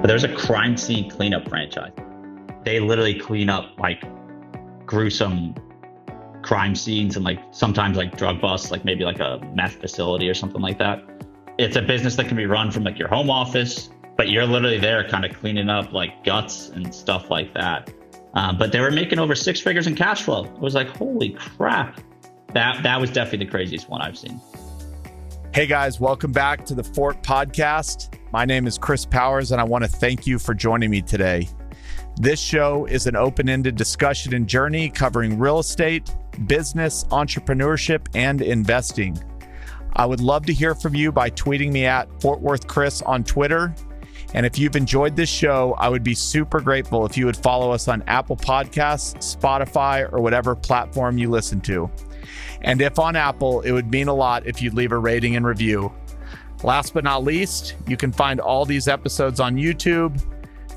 But there's a crime scene cleanup franchise. They literally clean up like gruesome crime scenes and like sometimes like drug busts, like maybe like a meth facility or something like that. It's a business that can be run from like your home office, but you're literally there kind of cleaning up like guts and stuff like that. But they were making over 6 figures in cash flow. It was like, holy crap. That was definitely the craziest one I've seen. Hey guys, welcome back to the Fort Podcast. My name is Chris Powers, and I want to thank you for joining me today. This show is an open-ended discussion and journey covering real estate, business, entrepreneurship, and investing. I would love to hear from you by tweeting me at Fort Worth Chris on Twitter. And if you've enjoyed this show, I would be super grateful if you would follow us on Apple Podcasts, Spotify, or whatever platform you listen to. And if on Apple, it would mean a lot if you'd leave a rating and review. Last but not least, you can find all these episodes on YouTube.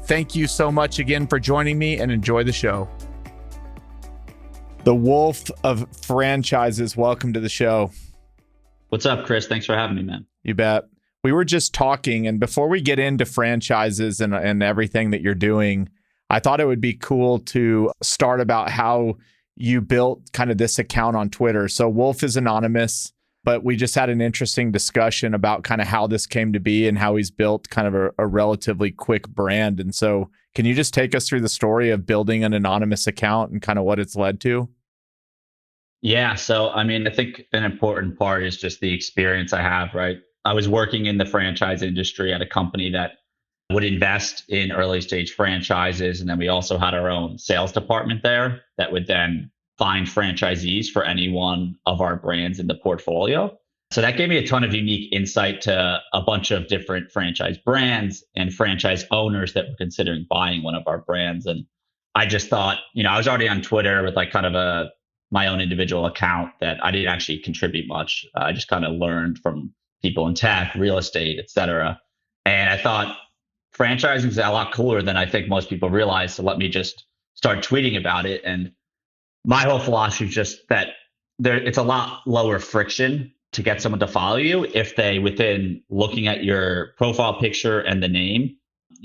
Thank you so much again for joining me, and enjoy the show. The Wolf of Franchises, welcome to the show. What's up, Chris? Thanks for having me, man. You bet. We were just talking, and before we get into franchises and everything that you're doing, I thought it would be cool to start about how you built kind of this account on Twitter. So Wolf is anonymous, but we just had an interesting discussion about kind of how this came to be and how he's built kind of a relatively quick brand. And so can you just take us through the story of building an anonymous account and kind of what it's led to? Yeah. So, I mean, I think an important part is just the experience I have, right? I was working in the franchise industry at a company that would invest in early stage franchises. And then we also had our own sales department there that would then find franchisees for any one of our brands in the portfolio. So that gave me a ton of unique insight to a bunch of different franchise brands and franchise owners that were considering buying one of our brands. And I just thought, I was already on Twitter with like kind of my own individual account that I didn't actually contribute much. I just kind of learned from people in tech, real estate, et cetera. And I thought franchising is a lot cooler than I think most people realize. So let me just start tweeting about it. And my whole philosophy is just that it's a lot lower friction to get someone to follow you if they, within looking at your profile picture and the name,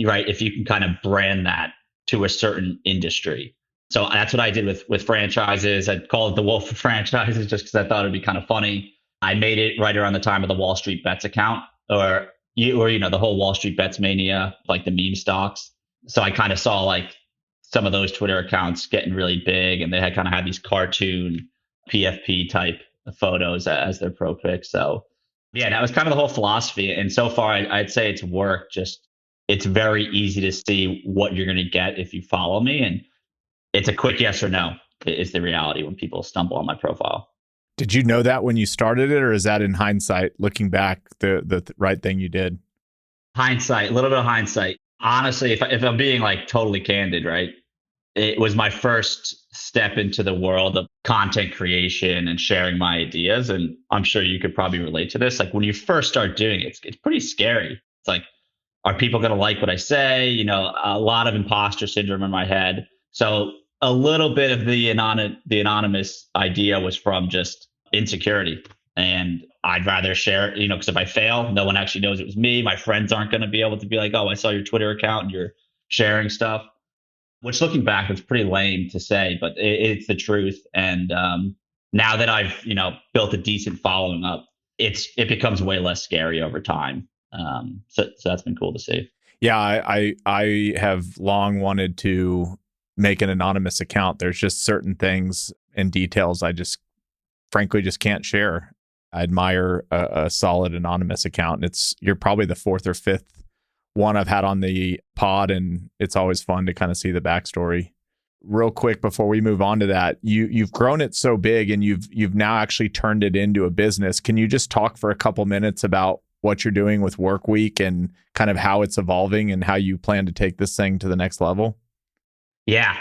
right, if you can kind of brand that to a certain industry. So that's what I did with franchises. I'd call it the Wolf of Franchises just because I thought it'd be kind of funny. I made it right around the time of the Wall Street Bets account or the whole Wall Street Bets mania, like the meme stocks. So I kind of saw like some of those Twitter accounts getting really big, and they had kind of had these cartoon PFP type photos as their pro pics. So yeah, that was kind of the whole philosophy. And so far, I'd say it's worked. Just it's very easy to see what you're going to get if you follow me, and it's a quick yes or no is the reality when people stumble on my profile. Did you know that when you started it, or is that in hindsight, looking back, the right thing you did? Hindsight, a little bit of hindsight. Honestly, if I'm being like totally candid, right? It was my first step into the world of content creation and sharing my ideas. And I'm sure you could probably relate to this. Like when you first start doing it, it's pretty scary. It's like, are people going to like what I say? A lot of imposter syndrome in my head. So a little bit of the anonymous idea was from just insecurity. And I'd rather share, because if I fail, no one actually knows it was me. My friends aren't going to be able to be like, oh, I saw your Twitter account and you're sharing stuff. Which looking back, it's pretty lame to say, but it's the truth. And now that I've, built a decent following up, it becomes way less scary over time. So that's been cool to see. Yeah, I have long wanted to make an anonymous account. There's just certain things and details I just frankly just can't share. I admire a solid anonymous account. You're probably the 4th or 5th one I've had on the pod, and it's always fun to kind of see the backstory. Real quick before we move on to that, you've grown it so big, and you've now actually turned it into a business. Can you just talk for a couple minutes about what you're doing with Workweek and kind of how it's evolving and how you plan to take this thing to the next level? Yeah.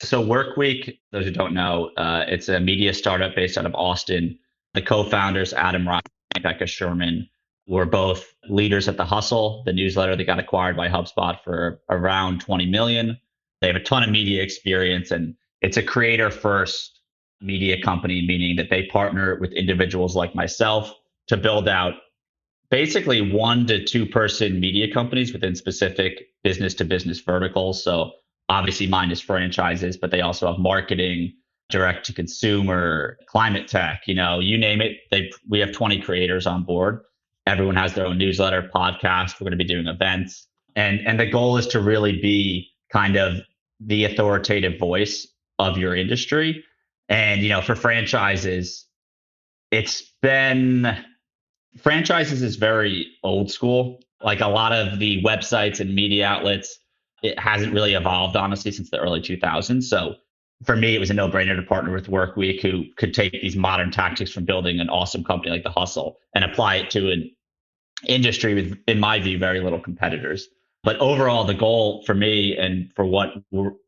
So Workweek, those who don't know, it's a media startup based out of Austin. The co-founders, Adam Rock and Becca Sherman, were both leaders at The Hustle, the newsletter that got acquired by HubSpot for around 20 million. They have a ton of media experience, and it's a creator first media company, meaning that they partner with individuals like myself to build out basically 1 to 2 person media companies within specific business to business verticals. So obviously mine is franchises, but they also have marketing, direct to consumer, climate tech, you name it. We have 20 creators on board. Everyone has their own newsletter, podcast. We're going to be doing events. And the goal is to really be kind of the authoritative voice of your industry. And, for franchises, it's been franchises is very old school. Like a lot of the websites and media outlets, it hasn't really evolved, honestly, since the early 2000s. So for me, it was a no brainer to partner with Workweek, who could take these modern tactics from building an awesome company like The Hustle and apply it to an industry with, in my view, very little competitors. But overall, the goal for me and for what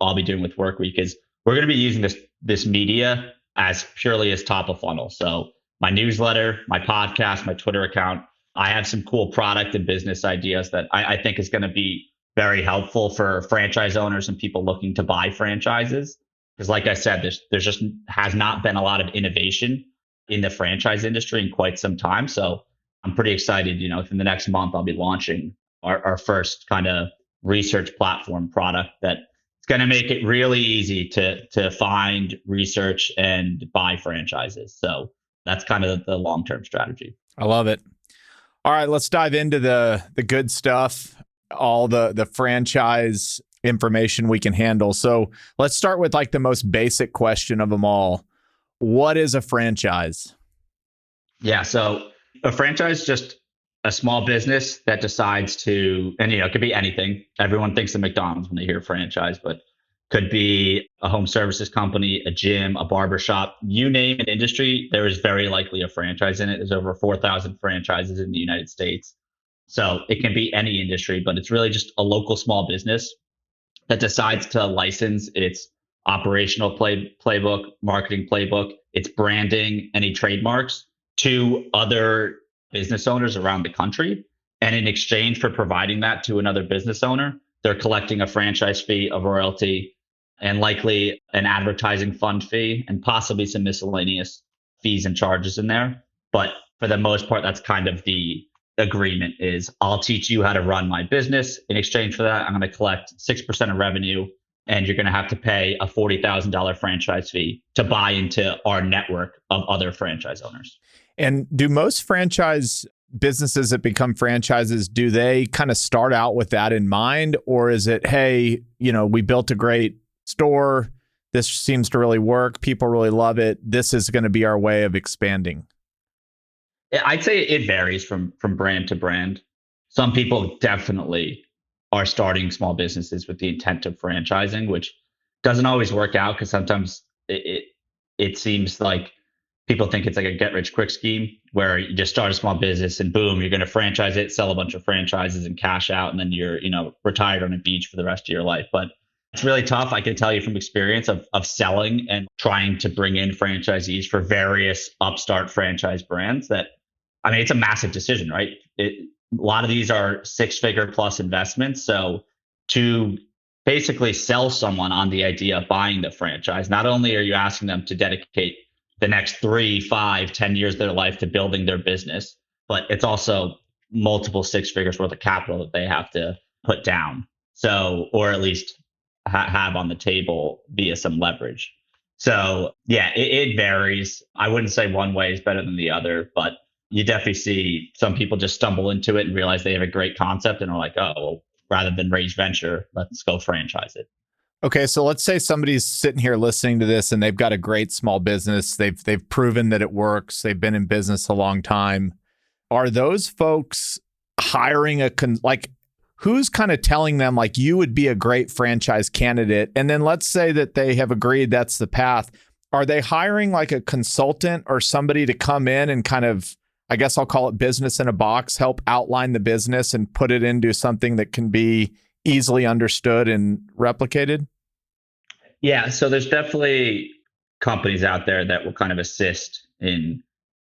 I'll be doing with Workweek is we're going to be using this media as purely as top of funnel. So my newsletter, my podcast, my Twitter account, I have some cool product and business ideas that I think is going to be very helpful for franchise owners and people looking to buy franchises. Because like I said, there's just has not been a lot of innovation in the franchise industry in quite some time. So I'm pretty excited. Within the next month, I'll be launching our first kind of research platform product that it's going to make it really easy to find, research, and buy franchises. So that's kind of the long-term strategy. I love it. All right, let's dive into the good stuff, all the franchise information we can handle. So let's start with like the most basic question of them all. What is a franchise? Yeah, so a franchise is just a small business that decides to, and it could be anything. Everyone thinks of McDonald's when they hear franchise, but could be a home services company, a gym, a barbershop, you name an industry, there is very likely a franchise in it. There's over 4,000 franchises in the United States. So it can be any industry, but it's really just a local small business that decides to license its operational playbook, marketing playbook, its branding, any trademarks to other business owners around the country. And in exchange for providing that to another business owner, they're collecting a franchise fee, a royalty, and likely an advertising fund fee, and possibly some miscellaneous fees and charges in there. But for the most part, that's kind of the agreement is I'll teach you how to run my business. In exchange for that, I'm going to collect 6% of revenue, and you're going to have to pay a $40,000 franchise fee to buy into our network of other franchise owners. And do most franchise businesses that become franchises, do they kind of start out with that in mind? Or is it, hey, we built a great store. This seems to really work. People really love it. This is going to be our way of expanding. I'd say it varies from brand to brand. Some people definitely are starting small businesses with the intent of franchising, which doesn't always work out because sometimes it seems like people think it's like a get rich quick scheme where you just start a small business and boom, you're going to franchise it, sell a bunch of franchises and cash out. And then you're, retired on a beach for the rest of your life. But it's really tough. I can tell you from experience of selling and trying to bring in franchisees for various upstart franchise brands that, it's a massive decision, right? A lot of these are 6-figure plus investments. So to basically sell someone on the idea of buying the franchise, not only are you asking them to dedicate the next 3, 5, 10 years of their life to building their business, but it's also multiple 6 figures worth of capital that they have to put down. So, or at least have on the table via some leverage. So yeah, it varies. I wouldn't say one way is better than the other, but you definitely see some people just stumble into it and realize they have a great concept and are like, oh, well, rather than raise venture, let's go franchise it. Okay, so let's say somebody's sitting here listening to this and they've got a great small business. They've proven that it works. They've been in business a long time. Are those folks hiring who's kind of telling them like you would be a great franchise candidate? And then let's say that they have agreed that's the path. Are they hiring like a consultant or somebody to come in and kind of, I guess I'll call it business in a box, help outline the business and put it into something that can be easily understood and replicated? Yeah, so there's definitely companies out there that will kind of assist in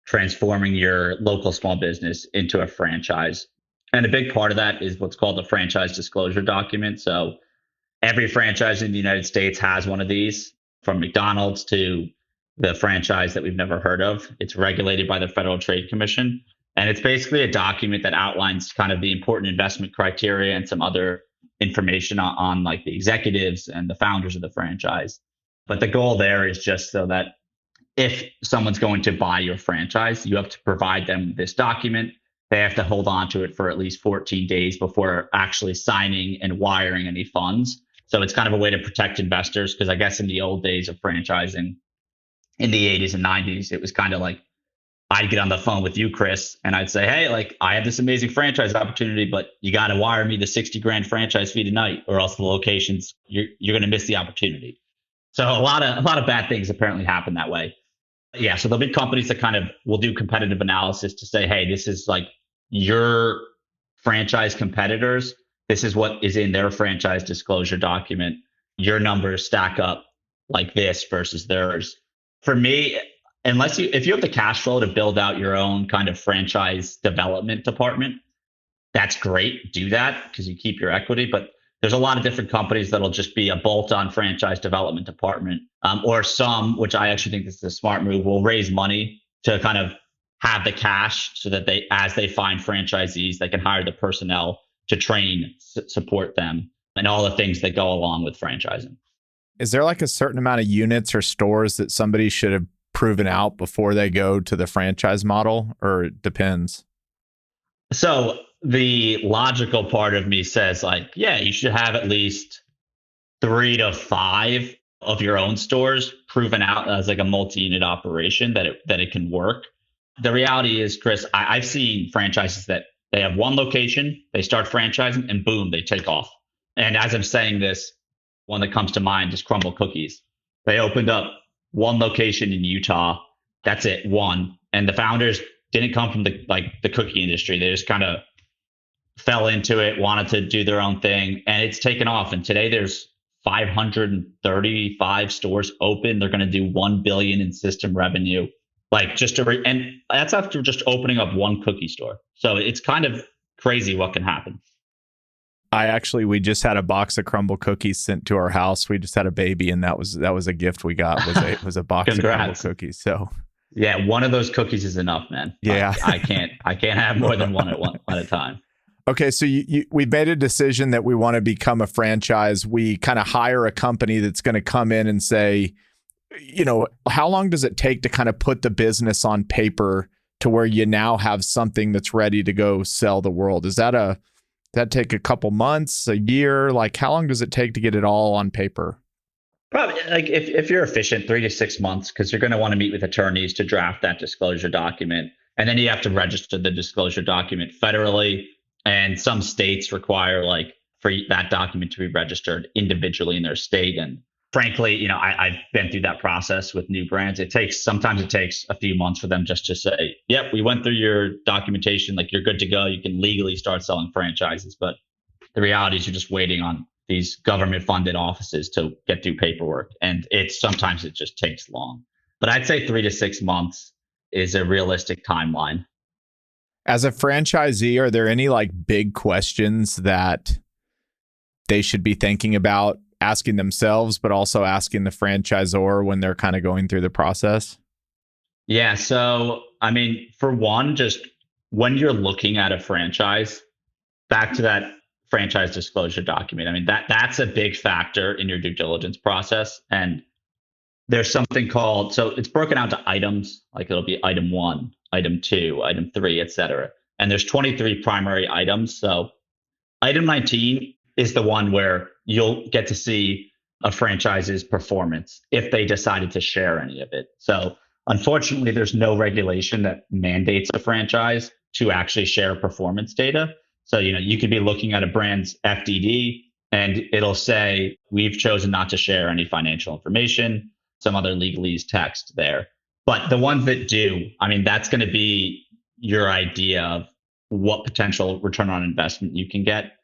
transforming your local small business into a franchise. And a big part of that is what's called the franchise disclosure document. So every franchise in the United States has one of these, from McDonald's to the franchise that we've never heard of. It's regulated by the Federal Trade Commission. And it's basically a document that outlines kind of the important investment criteria and some other information on like the executives and the founders of the franchise. But the goal there is just so that if someone's going to buy your franchise, you have to provide them this document. They have to hold on to it for at least 14 days before actually signing and wiring any funds. So it's kind of a way to protect investors, because I guess in the old days of franchising in the 80s and 90s, it was kind of like I'd get on the phone with you, Chris, and I'd say, hey, like I have this amazing franchise opportunity, but you got to wire me the 60 grand franchise fee tonight, or else the locations, you're going to miss the opportunity. So a lot of bad things apparently happen that way. Yeah, so there'll be companies that kind of will do competitive analysis to say, hey, this is like your franchise competitors. This is what is in their franchise disclosure document. Your numbers stack up like this versus theirs. For me, if you have the cash flow to build out your own kind of franchise development department, that's great. Do that because you keep your equity. But there's a lot of different companies that'll just be a bolt-on franchise development department, or some, which I actually think this is a smart move, will raise money to kind of have the cash so that as they find franchisees, they can hire the personnel to train, support them, and all the things that go along with franchising. Is there like a certain amount of units or stores that somebody should have proven out before they go to the franchise model, or it depends? So the logical part of me says like, yeah, you should have at least 3 to 5 of your own stores proven out as like a multi-unit operation that it can work. The reality is, Chris, I've seen franchises that they have one location, they start franchising, and boom, they take off. And as I'm saying this, one that comes to mind is Crumble Cookies. They opened up one location in Utah. That's it, one. And the founders didn't come from the cookie industry. They just kind of fell into it, wanted to do their own thing, and it's taken off. And today there's 535 stores open. They're going to do 1 billion in system revenue. Like and that's after just opening up one cookie store. So it's kind of crazy what can happen. We just had a box of Crumble cookies sent to our house. We just had a baby, and that was a gift we got. Was a box of Crumble cookies. So yeah, one of those cookies is enough, man. Yeah, I can't have more than one at a time. Okay, so we made a decision that we want to become a franchise. We kind of hire a company that's going to come in and say, how long does it take to kind of put the business on paper to where you now have something that's ready to go sell the world? Does that take a couple months, a year? Like, how long does it take to get it all on paper? Probably, like if you're efficient, 3 to 6 months, because you're going to want to meet with attorneys to draft that disclosure document. And then you have to register the disclosure document federally. And some states require for that document to be registered individually in their state. And frankly, I've been through that process with new brands. Sometimes it takes a few months for them just to say, yep, we went through your documentation, like you're good to go. You can legally start selling franchises. But the reality is you're just waiting on these government funded offices to get through paperwork. And sometimes it just takes long. But I'd say 3 to 6 months is a realistic timeline. As a franchisee, are there any big questions that they should be thinking about asking themselves, but also asking the franchisor when they're kind of going through the process? Yeah. So, I mean, for one, just when you're looking at a franchise, back to that franchise disclosure document. I mean, that's a big factor in your due diligence process. And there's something called, so it's broken out to items, like it'll be item 1, item 2, item 3, et cetera. And there's 23 primary items. So item 19 is the one where you'll get to see a franchise's performance if they decided to share any of it. So unfortunately, there's no regulation that mandates a franchise to actually share performance data. So, you could be looking at a brand's FDD and it'll say, we've chosen not to share any financial information, some other legalese text there. But the ones that do, I mean, that's going to be your idea of what potential return on investment you can get.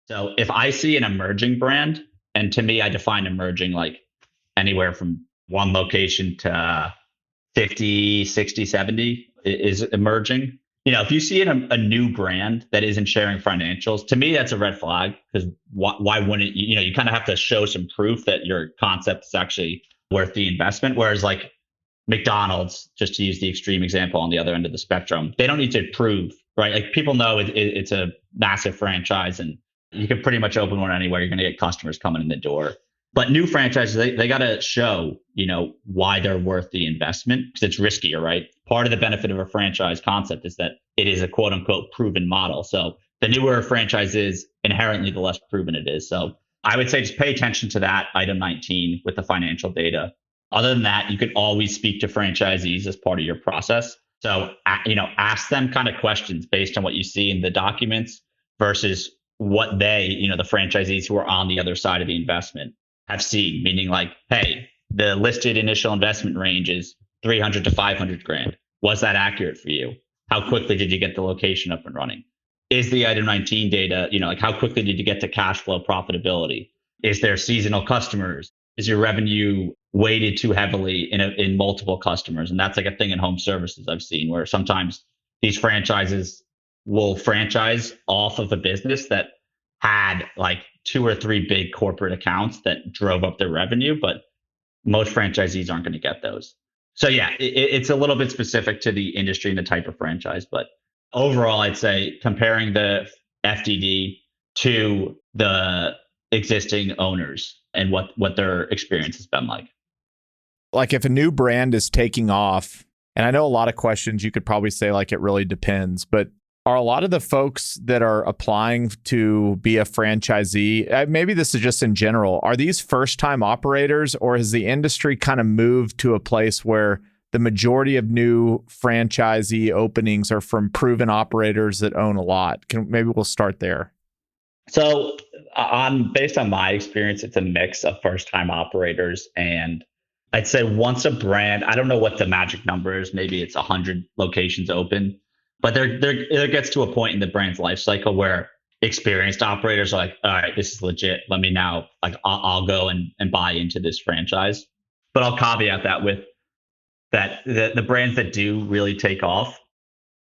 So if I see an emerging brand, and to me, I define emerging like anywhere from one location to 50, 60, 70 is emerging. If you see a new brand that isn't sharing financials, to me, that's a red flag, because why wouldn't you? You kind of have to show some proof that your concept is actually worth the investment. Whereas McDonald's, just to use the extreme example on the other end of the spectrum, they don't need to prove, right? Like people know it's a massive franchise and you can pretty much open one anywhere. You're going to get customers coming in the door. But new franchises, they got to show, why they're worth the investment because it's riskier, right? Part of the benefit of a franchise concept is that it is a quote unquote proven model. So the newer a franchise is, inherently, the less proven it is. So I would say just pay attention to that item 19 with the financial data. Other than that, you can always speak to franchisees as part of your process. So, ask them kind of questions based on what you see in the documents versus what the franchisees who are on the other side of the investment have seen, meaning like, hey, the listed initial investment range is 300 to 500 grand. Was that accurate for you? How quickly did you get the location up and running? Is the item 19 data, like how quickly did you get to cash flow profitability? Is there seasonal customers? Is your revenue weighted too heavily in multiple customers? And that's like a thing in home services I've seen where sometimes these franchises will franchise off of a business that had like 2 or 3 big corporate accounts that drove up their revenue, but most franchisees aren't going to get those. So yeah, it's a little bit specific to the industry and the type of franchise, but overall, I'd say comparing the FDD to the existing owners and what their experience has been like. Like if a new brand is taking off, and I know a lot of questions you could probably say like it really depends, but are a lot of the folks that are applying to be a franchisee, maybe this is just in general, are these first-time operators, or has the industry kind of moved to a place where the majority of new franchisee openings are from proven operators that own a lot? Maybe we'll start there. So based on my experience, it's a mix of first-time operators. And I'd say once a brand, I don't know what the magic number is, maybe it's 100 locations open. But there gets to a point in the brand's life cycle where experienced operators are like, all right, this is legit. Let me now, like, I'll go and buy into this franchise. But I'll caveat that with that the brands that do really take off,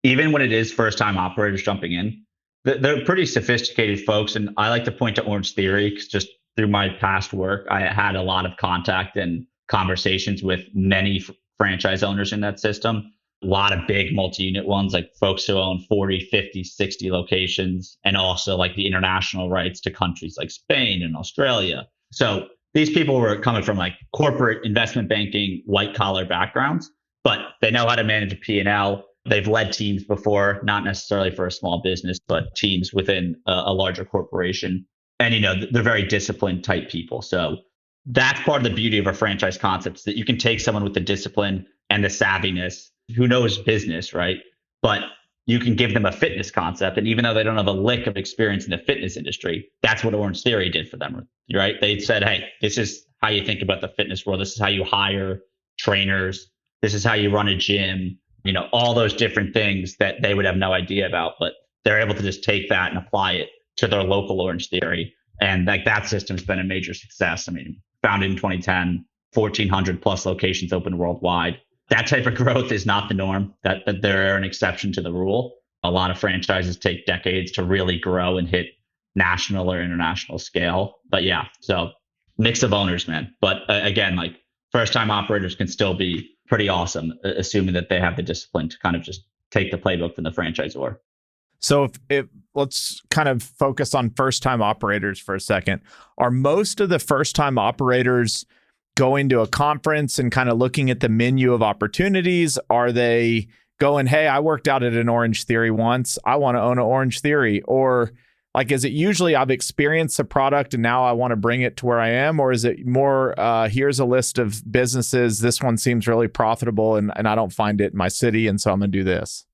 even when it is first time operators jumping in, they're pretty sophisticated folks. And I like to point to Orange Theory because just through my past work, I had a lot of contact and conversations with many franchise owners in that system. A lot of big multi-unit ones, like folks who own 40, 50, 60 locations, and also like the international rights to countries like Spain and Australia. So these people were coming from like corporate investment banking, white collar backgrounds, but they know how to manage a P&L. They've led teams before, not necessarily for a small business, but teams within a larger corporation. And, they're very disciplined type people. So that's part of the beauty of a franchise concept, is that you can take someone with the discipline and the savviness who knows business, right? But you can give them a fitness concept. And even though they don't have a lick of experience in the fitness industry, that's what Orange Theory did for them, right? They said, hey, this is how you think about the fitness world. This is how you hire trainers. This is how you run a gym, all those different things that they would have no idea about. But they're able to just take that and apply it to their local Orange Theory. And like that system's been a major success. I mean, founded in 2010, 1,400 plus locations open worldwide. That type of growth is not the norm. That they're an exception to the rule. A lot of franchises take decades to really grow and hit national or international scale. But yeah, so mix of owners, man. But again, like first time operators can still be pretty awesome, assuming that they have the discipline to kind of just take the playbook from the franchisor. So if let's kind of focus on first time operators for a second. Are most of the first time operators going to a conference and kind of looking at the menu of opportunities? Are they going, hey, I worked out at an Orange Theory once, I want to own an Orange Theory? Or like, is it usually I've experienced a product and now I want to bring it to where I am? Or is it more, here's a list of businesses, this one seems really profitable and I don't find it in my city, and so I'm going to do this?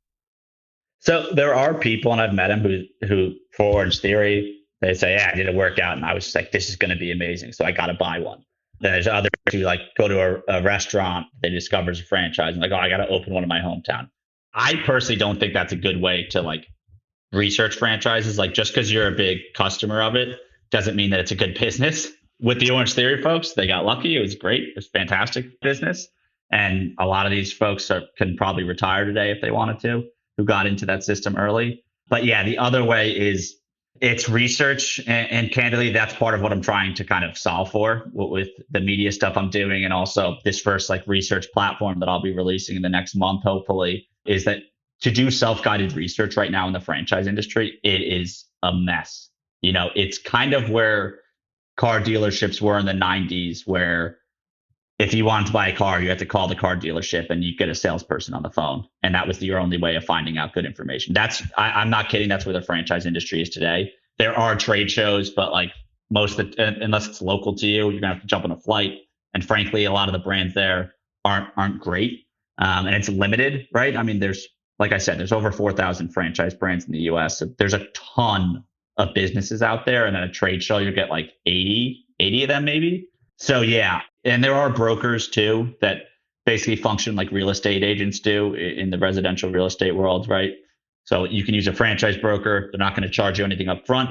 So there are people, and I've met them who for Orange Theory, they say, yeah, I did a workout and I was just like, this is going to be amazing, so I got to buy one. Then there's others who like go to a restaurant, they discover a franchise and like, oh, I got to open one in my hometown. I personally don't think that's a good way to like research franchises. Like just because you're a big customer of it doesn't mean that it's a good business. With the Orange Theory folks, they got lucky. It was great. It was fantastic business. And a lot of these folks can probably retire today if they wanted to, who got into that system early. But yeah, the other way is It's research, and candidly, that's part of what I'm trying to kind of solve for with the media stuff I'm doing, and also this first like research platform that I'll be releasing in the next month, hopefully, is that to do self-guided research right now in the franchise industry, it is a mess. It's kind of where car dealerships were in the 90s, where if you wanted to buy a car, you had to call the car dealership and you get a salesperson on the phone. And that was your only way of finding out good information. I'm not kidding. That's where the franchise industry is today. There are trade shows, but like unless it's local to you, you're going to have to jump on a flight. And frankly, a lot of the brands there aren't great. And it's limited, right? I mean, like I said, there's over 4,000 franchise brands in the US. So there's a ton of businesses out there. And at a trade show, you get like 80 of them maybe. So yeah, and there are brokers too that basically function like real estate agents do in the residential real estate world, right? So you can use a franchise broker. They're not going to charge you anything up front,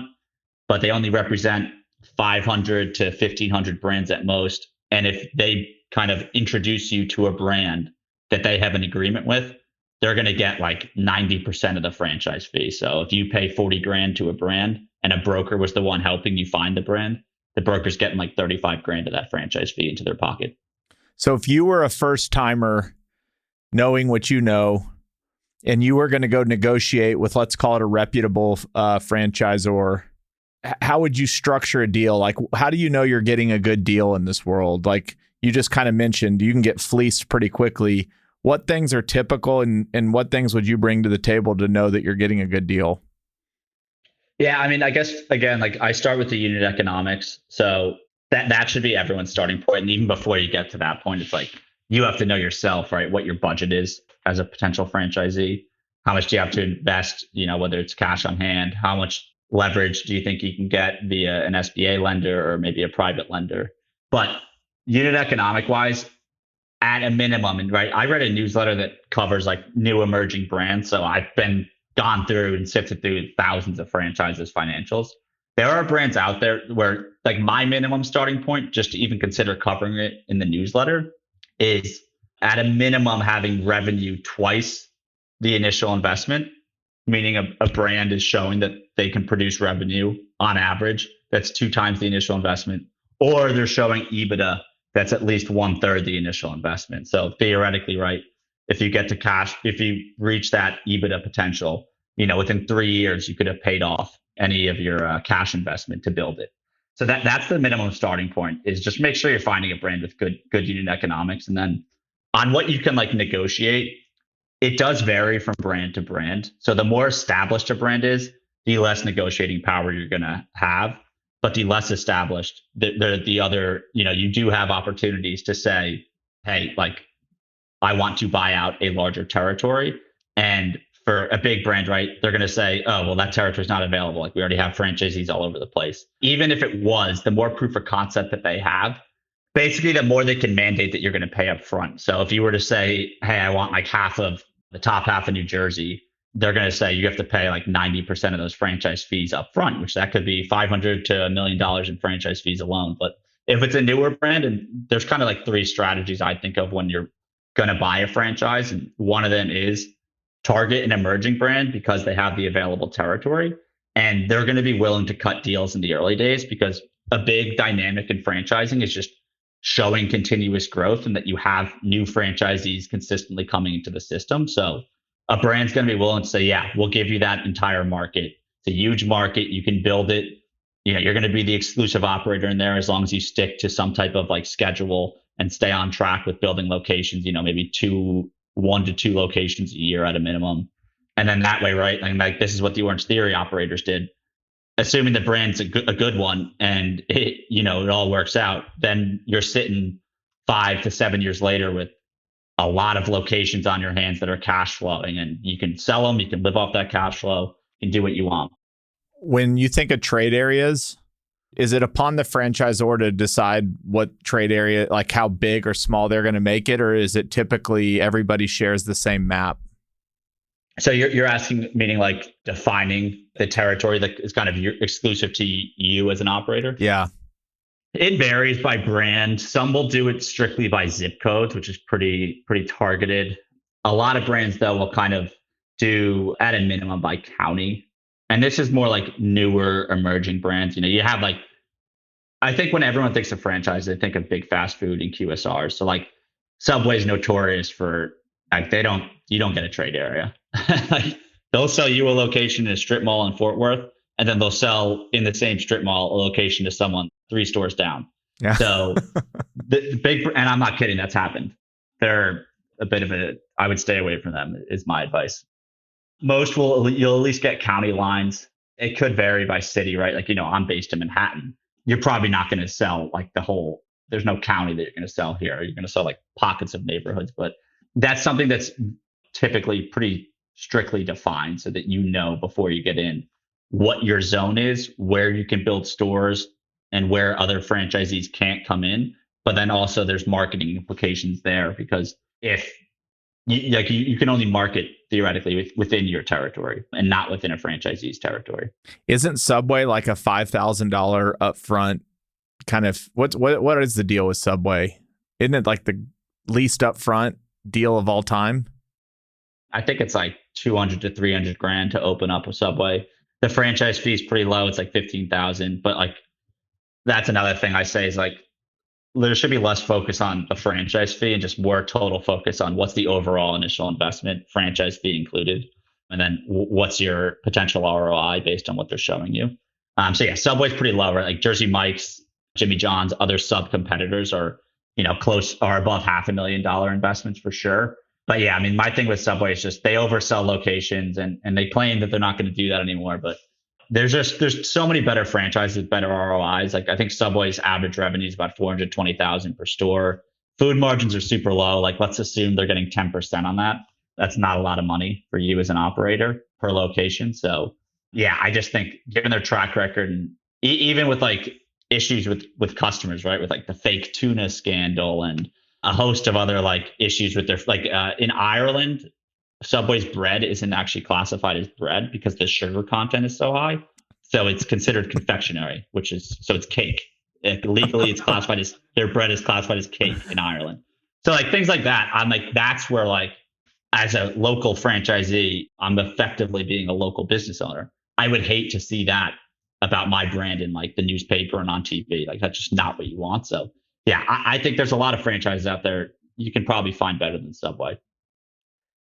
but they only represent 500 to 1,500 brands at most. And if they kind of introduce you to a brand that they have an agreement with, they're going to get like 90% of the franchise fee. So if you pay 40 grand to a brand and a broker was the one helping you find the brand, the broker's getting like 35 grand of that franchise fee into their pocket. So if you were a first timer knowing what you know, and you were going to go negotiate with, let's call it a reputable franchisor, how would you structure a deal? Like, how do you know you're getting a good deal in this world? Like you just kind of mentioned, you can get fleeced pretty quickly. What things are typical and what things would you bring to the table to know that you're getting a good deal? Yeah, I mean, I guess again, like I start with the unit economics. So that should be everyone's starting point. And even before you get to that point, it's like you have to know yourself, right? What your budget is as a potential franchisee. How much do you have to invest, whether it's cash on hand, how much leverage do you think you can get via an SBA lender or maybe a private lender? But unit economic wise, at a minimum, and right, I read a newsletter that covers like new emerging brands. So I've been gone through and sifted through thousands of franchises financials. There are brands out there where like my minimum starting point, just to even consider covering it in the newsletter, is at a minimum having revenue twice the initial investment, meaning a brand is showing that they can produce revenue on average that's 2 times the initial investment, or they're showing EBITDA that's at least 1/3 the initial investment. So theoretically, right, if you get to cash, if you reach that EBITDA potential, within 3 years, you could have paid off any of your cash investment to build it. So that's the minimum starting point, is just make sure you're finding a brand with good unit economics. And then on what you can like negotiate, it does vary from brand to brand. So the more established a brand is, the less negotiating power you're going to have. But the less established, the other, you do have opportunities to say, hey, like, I want to buy out a larger territory. And for a big brand, right, they're going to say, oh, well, that territory is not available. Like we already have franchisees all over the place. Even if it was, the more proof of concept that they have, basically, the more they can mandate that you're going to pay up front. So if you were to say, hey, I want like half of the top half of New Jersey, they're going to say you have to pay like 90% of those franchise fees up front, which that could be $500 to $1 million in franchise fees alone. But if it's a newer brand, and there's kind of like 3 strategies I think of when you're going to buy a franchise. And one of them is target an emerging brand because they have the available territory and they're going to be willing to cut deals in the early days, because a big dynamic in franchising is just showing continuous growth and that you have new franchisees consistently coming into the system. So a brand's going to be willing to say, yeah, we'll give you that entire market. It's a huge market. You can build it. You're going to be the exclusive operator in there as long as you stick to some type of like schedule and stay on track with building locations, maybe 1 to 2 locations a year at a minimum. And then that way, right? And like this is what the Orange Theory operators did. Assuming the brand's a good one and it all works out, then you're sitting 5 to 7 years later with a lot of locations on your hands that are cash flowing, and you can sell them. You can live off that cash flow and do what you want. When you think of trade areas, is it upon the franchisor to decide what trade area, like how big or small they're going to make it, or is it typically everybody shares the same map? So you're asking, meaning like defining the territory that is kind of exclusive to you as an operator? Yeah. It varies by brand. Some will do it strictly by zip codes, which is pretty targeted. A lot of brands, though, will kind of do at a minimum by county. and this is more like newer emerging brands. You have like, I think when everyone thinks of franchise, they think of big fast food and QSRs. So like Subway's notorious for like you don't get a trade area. Like they'll sell you a location in a strip mall in Fort Worth, and then they'll sell in the same strip mall a location to someone 3 stores down. Yeah. So the big, and I'm not kidding, that's happened. They're a bit of I would stay away from them is my advice. You'll at least get county lines. It could vary by city, right? Like, I'm based in Manhattan. You're probably not going to sell like there's no county that you're going to sell here. You're going to sell like pockets of neighborhoods, but that's something that's typically pretty strictly defined so that before you get in what your zone is, where you can build stores and where other franchisees can't come in. But then also there's marketing implications there because if you can only market theoretically within your territory and not within a franchisee's territory. Isn't Subway like a $5,000 upfront kind of what is the deal with Subway? Isn't it like the least upfront deal of all time? I think it's like 200 to 300 grand to open up a Subway. The franchise fee is pretty low. It's like 15,000, but like that's another thing I say is like there should be less focus on the franchise fee and just more total focus on what's the overall initial investment, franchise fee included, and then what's your potential ROI based on what they're showing you. So yeah, Subway's pretty low, right? Like Jersey Mike's, Jimmy John's, other sub competitors are above $500,000 investments for sure. But yeah, I mean, my thing with Subway is just they oversell locations and they claim that they're not going to do that anymore. But there's so many better franchises, better ROIs. Like I think Subway's average revenue is about $420,000 per store. Food margins are super low. Like let's assume they're getting 10% on that. That's not a lot of money for you as an operator per location. So yeah, I just think given their track record and even with like issues with customers, right? With like the fake tuna scandal and a host of other like issues with their in Ireland, Subway's bread isn't actually classified as bread because the sugar content is so high. So it's considered confectionery, so it's cake. Legally, it's classified as their bread is classified as cake in Ireland. So like things like that, I'm like, that's where like as a local franchisee, I'm effectively being a local business owner. I would hate to see that about my brand in like the newspaper and on TV. Like that's just not what you want. So yeah, I think there's a lot of franchises out there you can probably find better than Subway.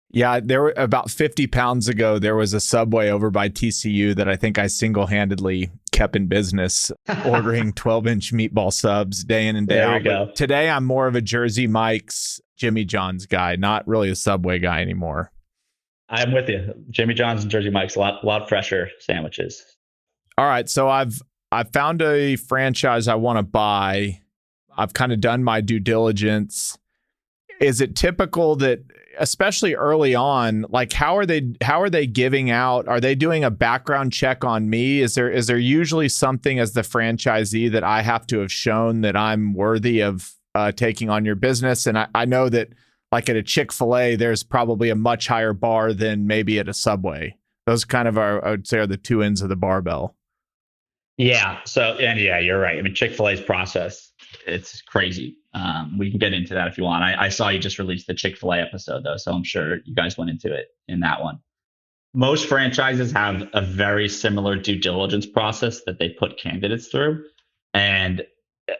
Yeah, there were about 50 pounds ago, there was a Subway over by TCU that I think I single-handedly kept in business, ordering 12-inch meatball subs day in and day out. Go. Today, I'm more of a Jersey Mike's, Jimmy John's guy, not really a Subway guy anymore. I'm with you. Jimmy John's and Jersey Mike's, a lot fresher sandwiches. All right, so I've found a franchise I want to buy. I've kind of done my due diligence. Is it typical that, especially early on, like how are they giving out? Are they doing a background check on me? Is there usually something as the franchisee that I have to have shown that I'm worthy of taking on your business? And I know that like at a Chick-fil-A, there's probably a much higher bar than maybe at a Subway. Those kind of I would say are the two ends of the barbell. Yeah. Yeah, you're right. I mean, Chick-fil-A's process, it's crazy. We can get into that if you want. I saw you just released the Chick-fil-A episode though, so I'm sure you guys went into it in that one. Most franchises have a very similar due diligence process that they put candidates through. And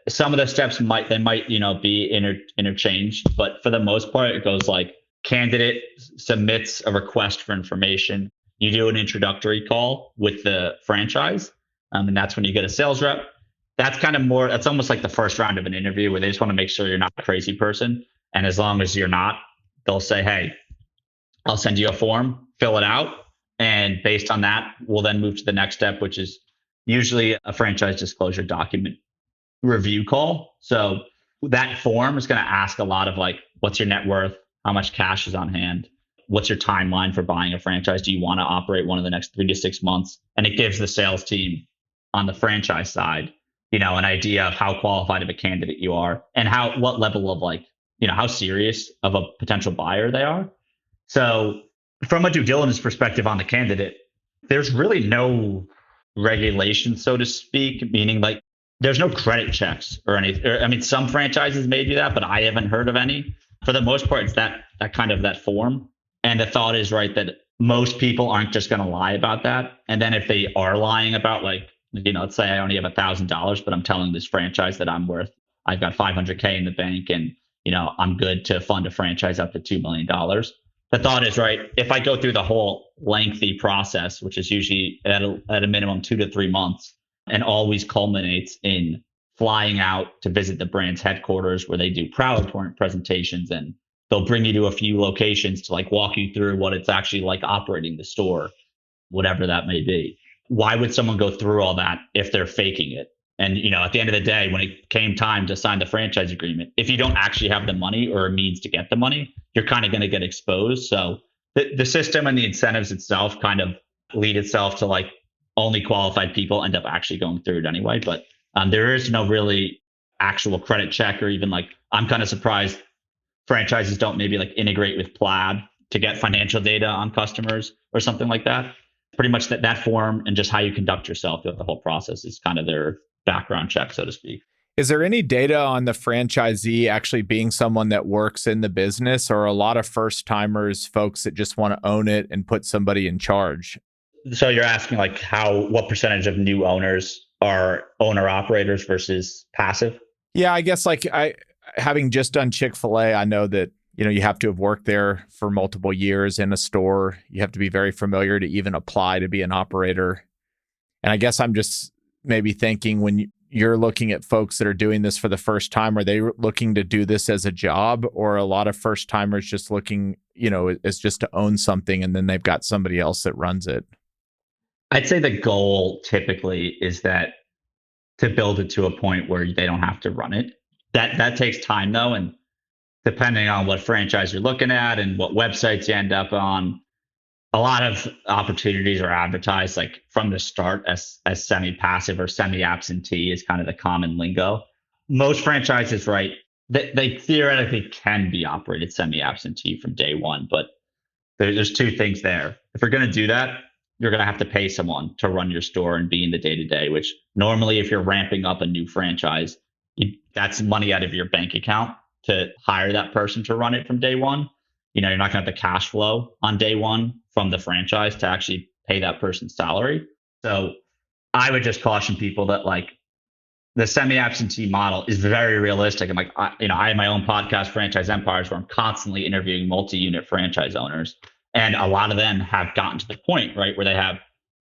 some of the steps might be interchanged, but for the most part, it goes like candidate submits a request for information. You do an introductory call with the franchise. And that's when you get a sales rep. That's almost like the first round of an interview where they just want to make sure you're not a crazy person. And as long as you're not, they'll say, hey, I'll send you a form, fill it out. And based on that, we'll then move to the next step, which is usually a franchise disclosure document review call. So that form is going to ask a lot of like, what's your net worth? How much cash is on hand? What's your timeline for buying a franchise? Do you want to operate one in the next 3 to 6 months? And it gives the sales team on the franchise side, an idea of how qualified of a candidate you are and what level of like, how serious of a potential buyer they are. So from a due diligence perspective on the candidate, there's really no regulation, so to speak, meaning like there's no credit checks or anything. I mean, some franchises may do that, but I haven't heard of any. For the most part, it's that kind of that form. And the thought is right that most people aren't just going to lie about that. And then if they are lying about, like, let's say I only have $1,000, but I'm telling this franchise that I've got 500K in the bank, and I'm good to fund a franchise up to $2 million. The thought is, right, if I go through the whole lengthy process, which is usually at a minimum 2 to 3 months, and always culminates in flying out to visit the brand's headquarters where they do PowerPoint presentations, and they'll bring you to a few locations to like walk you through what it's actually like operating the store, whatever that may be. Why would someone go through all that if they're faking it? And at the end of the day, when it came time to sign the franchise agreement, if you don't actually have the money or a means to get the money, you're kind of going to get exposed. So the system and the incentives itself kind of lead itself to like only qualified people end up actually going through it anyway. But there is no really actual credit check, or even like, I'm kind of surprised franchises don't maybe like integrate with Plaid to get financial data on customers or something like that. Pretty much that form and just how you conduct yourself throughout the whole process is kind of their background check, so to speak. Is there any data on the franchisee actually being someone that works in the business, or a lot of first timers, folks that just want to own it and put somebody in charge? So you're asking like what percentage of new owners are owner operators versus passive? Yeah, I guess like having just done Chick-fil-A, I know that you have to have worked there for multiple years in a store. You have to be very familiar to even apply to be an operator. And I guess I'm just maybe thinking, when you're looking at folks that are doing this for the first time, are they looking to do this as a job, or a lot of first timers just looking, as just to own something and then they've got somebody else that runs it? I'd say the goal typically is that to build it to a point where they don't have to run it. That takes time though, and depending on what franchise you're looking at and what websites you end up on, a lot of opportunities are advertised like from the start as semi-passive or semi-absentee is kind of the common lingo. Most franchises, right, they theoretically can be operated semi-absentee from day one, but there's two things there. If you're going to do that, you're going to have to pay someone to run your store and be in the day-to-day, which normally if you're ramping up a new franchise, that's money out of your bank account to hire that person to run it from day one. You're not going to have the cash flow on day one from the franchise to actually pay that person's salary. So I would just caution people that like the semi-absentee model is very realistic. And like, I have my own podcast, Franchise Empires, where I'm constantly interviewing multi-unit franchise owners. And a lot of them have gotten to the point, right, where they have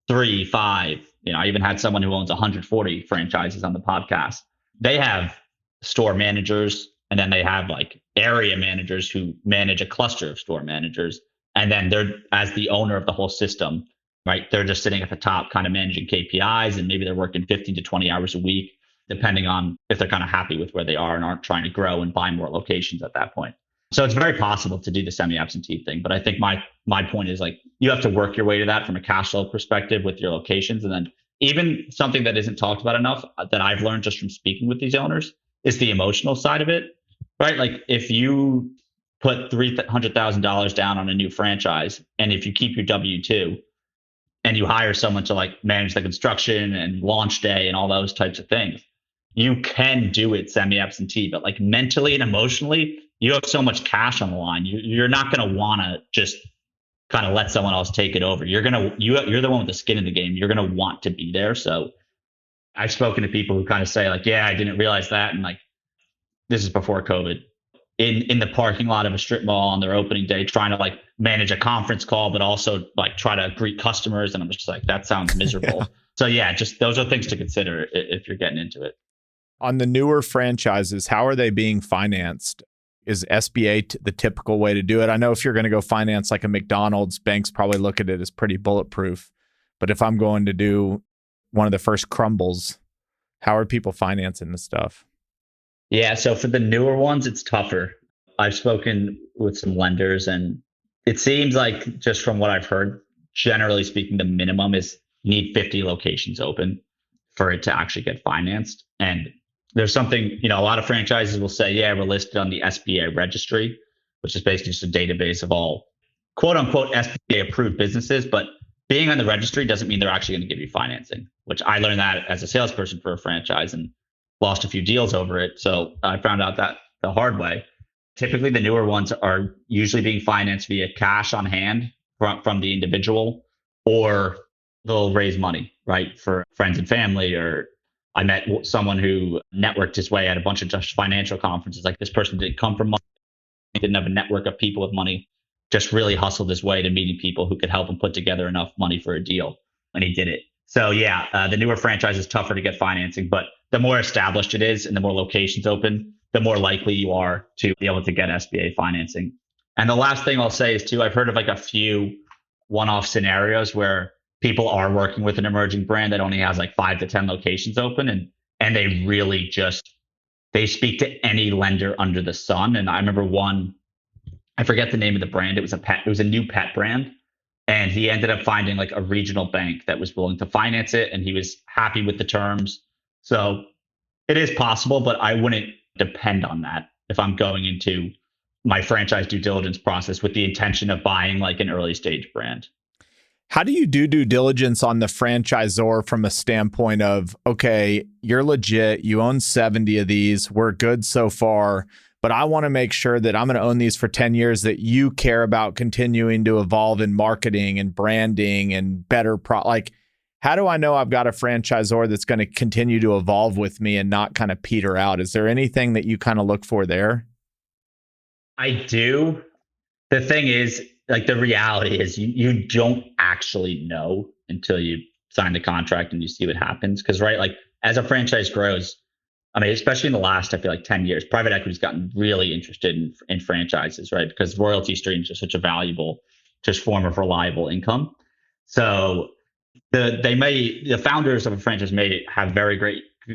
3, 5, I even had someone who owns 140 franchises on the podcast. They have store managers, and then they have like area managers who manage a cluster of store managers. And then they're, as the owner of the whole system, right, they're just sitting at the top kind of managing KPIs, and maybe they're working 15 to 20 hours a week, depending on if they're kind of happy with where they are and aren't trying to grow and buy more locations at that point. So it's very possible to do the semi-absentee thing. But I think my point is like, you have to work your way to that from a cash flow perspective with your locations. And then even something that isn't talked about enough that I've learned just from speaking with these owners is the emotional side of it, right? Like if you put $300,000 down on a new franchise, and if you keep your W-2 and you hire someone to like manage the construction and launch day and all those types of things, you can do it semi-absentee, but like mentally and emotionally, you have so much cash on the line. You're not going to want to just kind of let someone else take it over. You're the one with the skin in the game. You're going to want to be there. So I've spoken to people who kind of say like, yeah, I didn't realize that. And like, this is before COVID, in the parking lot of a strip mall on their opening day, trying to like manage a conference call, but also like try to greet customers. And I'm just like, that sounds miserable. Yeah. So yeah, just those are things to consider if you're getting into it. On the newer franchises, how are they being financed? Is SBA the typical way to do it? I know if you're going to go finance like a McDonald's, banks probably look at it as pretty bulletproof. But if I'm going to do one of the first crumbles, how are people financing this stuff? Yeah, so for the newer ones, it's tougher. I've spoken with some lenders, and it seems like, just from what I've heard, generally speaking, the minimum is you need 50 locations open for it to actually get financed. And there's something, a lot of franchises will say, yeah, we're listed on the SBA registry, which is basically just a database of all quote unquote SBA approved businesses. But being on the registry doesn't mean they're actually going to give you financing, which I learned that as a salesperson for a franchise and lost a few deals over it. So I found out that the hard way. Typically, the newer ones are usually being financed via cash on hand from the individual, or they'll raise money, right, for friends and family. Or I met someone who networked his way at a bunch of just financial conferences. Like, this person didn't come from money, didn't have a network of people with money, just really hustled his way to meeting people who could help him put together enough money for a deal. And he did it. So yeah, the newer franchise is tougher to get financing, but the more established it is and the more locations open, the more likely you are to be able to get SBA financing. And the last thing I'll say is too, I've heard of like a few one-off scenarios where people are working with an emerging brand that only has like 5 to 10 locations open, and they really just they speak to any lender under the sun. And I remember one, I forget the name of the brand. It was a new pet brand. And he ended up finding like a regional bank that was willing to finance it, and he was happy with the terms. So it is possible, but I wouldn't depend on that if I'm going into my franchise due diligence process with the intention of buying like an early stage brand. How do you do due diligence on the franchisor from a standpoint of, okay, you're legit, you own 70 of these, we're good so far, but I want to make sure that I'm going to own these for 10 years, that you care about continuing to evolve in marketing and branding and better like, how do I know I've got a franchisor that's going to continue to evolve with me and not kind of peter out? Is there anything that you kind of look for there? I do. The thing is, like, the reality is you don't actually know until you sign the contract and you see what happens. Because, right, like, as a franchise grows, I mean, especially in the last, I feel like 10 years, private equity's gotten really interested in franchises, right? Because royalty streams are such a valuable just form of reliable income. So the founders of a franchise may have very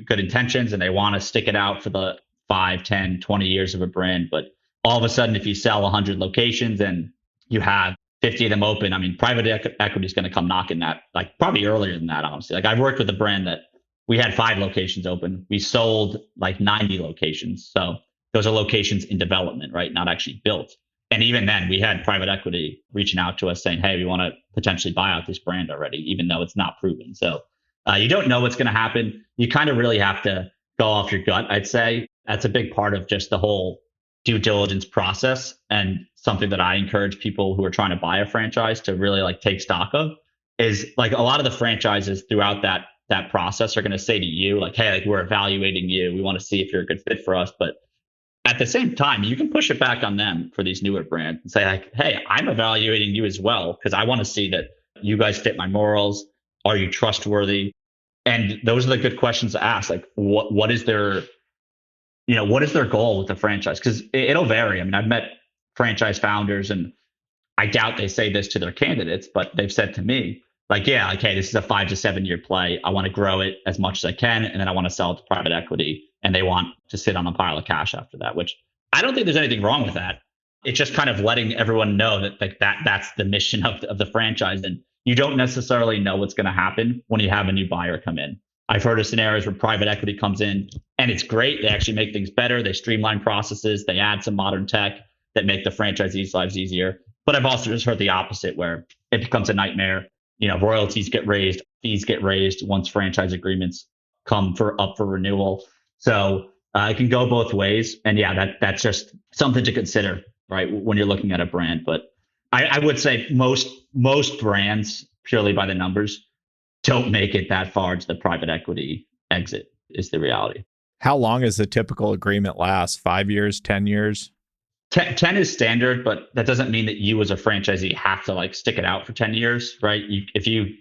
good intentions, and they want to stick it out for the 5, 10, 20 years of a brand. But all of a sudden, if you sell 100 locations and you have 50 of them open, I mean, private equity is going to come knocking that, like, probably earlier than that, honestly. Like, I've worked with a brand that we had 5 locations open. We sold like 90 locations. So those are locations in development, right? Not actually built. And even then, we had private equity reaching out to us saying, hey, we want to potentially buy out this brand already, even though it's not proven. So you don't know what's going to happen. You kind of really have to go off your gut, I'd say. That's a big part of just the whole due diligence process, and something that I encourage people who are trying to buy a franchise to really like take stock of is, like, a lot of the franchises throughout that process are going to say to you, like, hey, like, we're evaluating you. We want to see if you're a good fit for us. But at the same time, you can push it back on them for these newer brands and say, like, hey, I'm evaluating you as well, because I want to see that you guys fit my morals. Are you trustworthy? And those are the good questions to ask. Like, what is their goal with the franchise? Because it'll vary. I mean, I've met franchise founders, and I doubt they say this to their candidates, but they've said to me, like, yeah, like, hey, this is a 5 to 7 year play. I want to grow it as much as I can, and then I want to sell it to private equity, and they want to sit on a pile of cash after that. Which, I don't think there's anything wrong with that. It's just kind of letting everyone know that, like, that's the mission of the franchise, and you don't necessarily know what's going to happen when you have a new buyer come in. I've heard of scenarios where private equity comes in and it's great. They actually make things better. They streamline processes. They add some modern tech that make the franchisees' lives easier. But I've also just heard the opposite, where it becomes a nightmare. Royalties get raised, fees get raised once franchise agreements come up for renewal. So it can go both ways. And yeah, that's just something to consider, right, when you're looking at a brand. But I would say most brands, purely by the numbers, don't make it that far to the private equity exit, is the reality. How long does the typical agreement last? 5 years, 10 years? 10 is standard, but that doesn't mean that you as a franchisee have to, like, stick it out for 10 years, right? If you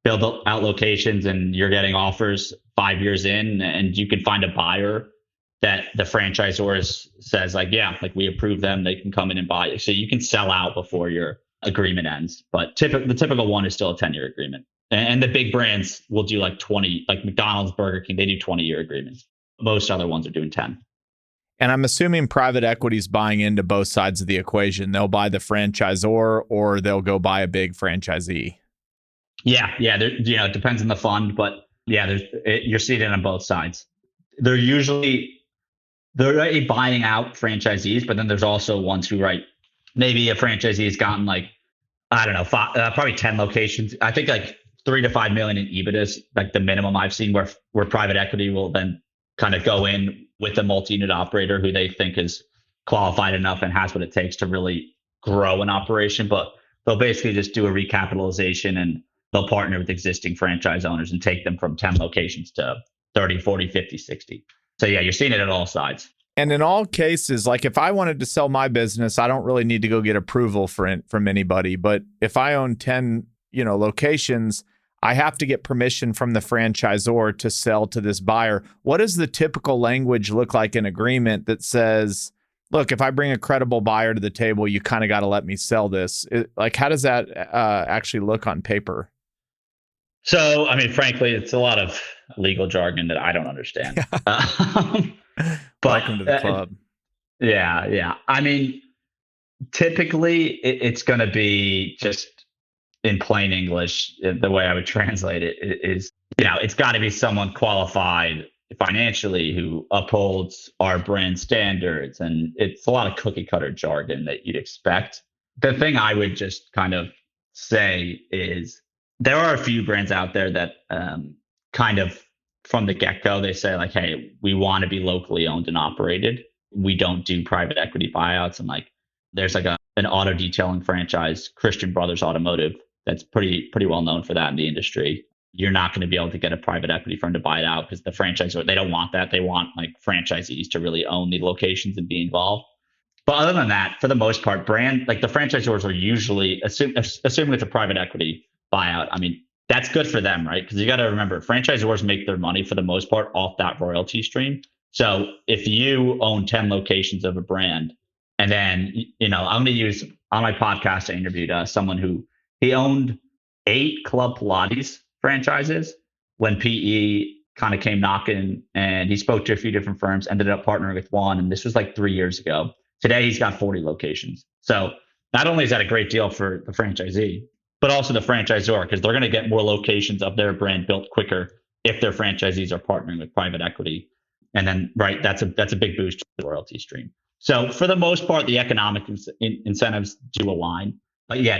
build out locations and you're getting offers 5 years in, and you can find a buyer that the franchisor says, like, yeah, like, we approve them, they can come in and buy it. So you can sell out before your agreement ends. But the typical one is still a 10-year agreement. And the big brands will do like 20, like McDonald's, Burger King, they do 20-year agreements. Most other ones are doing 10. And I'm assuming private equity is buying into both sides of the equation. They'll buy the franchisor, or they'll go buy a big franchisee. Yeah. It depends on the fund, but yeah, you're seeing it on both sides. They're already buying out franchisees, but then there's also ones who, right, maybe a franchisee has gotten, like, I don't know, probably 10 locations. I think like 3 to 5 million in EBITDA is like the minimum I've seen, where private equity will then kind of go in with a multi-unit operator who they think is qualified enough and has what it takes to really grow an operation. But they'll basically just do a recapitalization and they'll partner with existing franchise owners and take them from 10 locations to 30, 40, 50, 60. So yeah, you're seeing it at all sides. And in all cases, like if I wanted to sell my business, I don't really need to go get approval from anybody. But if I own 10, locations, I have to get permission from the franchisor to sell to this buyer. What does the typical language look like in agreement that says, look, if I bring a credible buyer to the table, you kind of got to let me sell this? How does that actually look on paper? So, I mean, frankly, it's a lot of legal jargon that I don't understand. But welcome to the club. Yeah. I mean, typically it's going to be just in plain English. The way I would translate it is, it's got to be someone qualified financially who upholds our brand standards. And it's a lot of cookie cutter jargon that you'd expect. The thing I would just kind of say is there are a few brands out there that kind of from the get-go, they say like, hey, we want to be locally owned and operated. We don't do private equity buyouts. And like, there's like an auto detailing franchise, Christian Brothers Automotive, that's pretty well known for that in the industry. You're not going to be able to get a private equity firm to buy it out because the franchisor, they don't want that. They want like franchisees to really own the locations and be involved. But other than that, for the most part, like the franchisors are usually, assuming it's a private equity buyout, I mean, that's good for them, right? Because you got to remember, franchisors make their money for the most part off that royalty stream. So if you own 10 locations of a brand, and then, I'm going to use on my podcast, I interviewed someone who he owned 8 Club Pilates franchises when PE kind of came knocking, and he spoke to a few different firms, ended up partnering with one. And this was like 3 years ago. Today, he's got 40 locations. So not only is that a great deal for the franchisee, but also the franchisor, because they're going to get more locations of their brand built quicker if their franchisees are partnering with private equity. And then, right, that's a big boost to the royalty stream. So for the most part, the economic incentives do align. But yeah,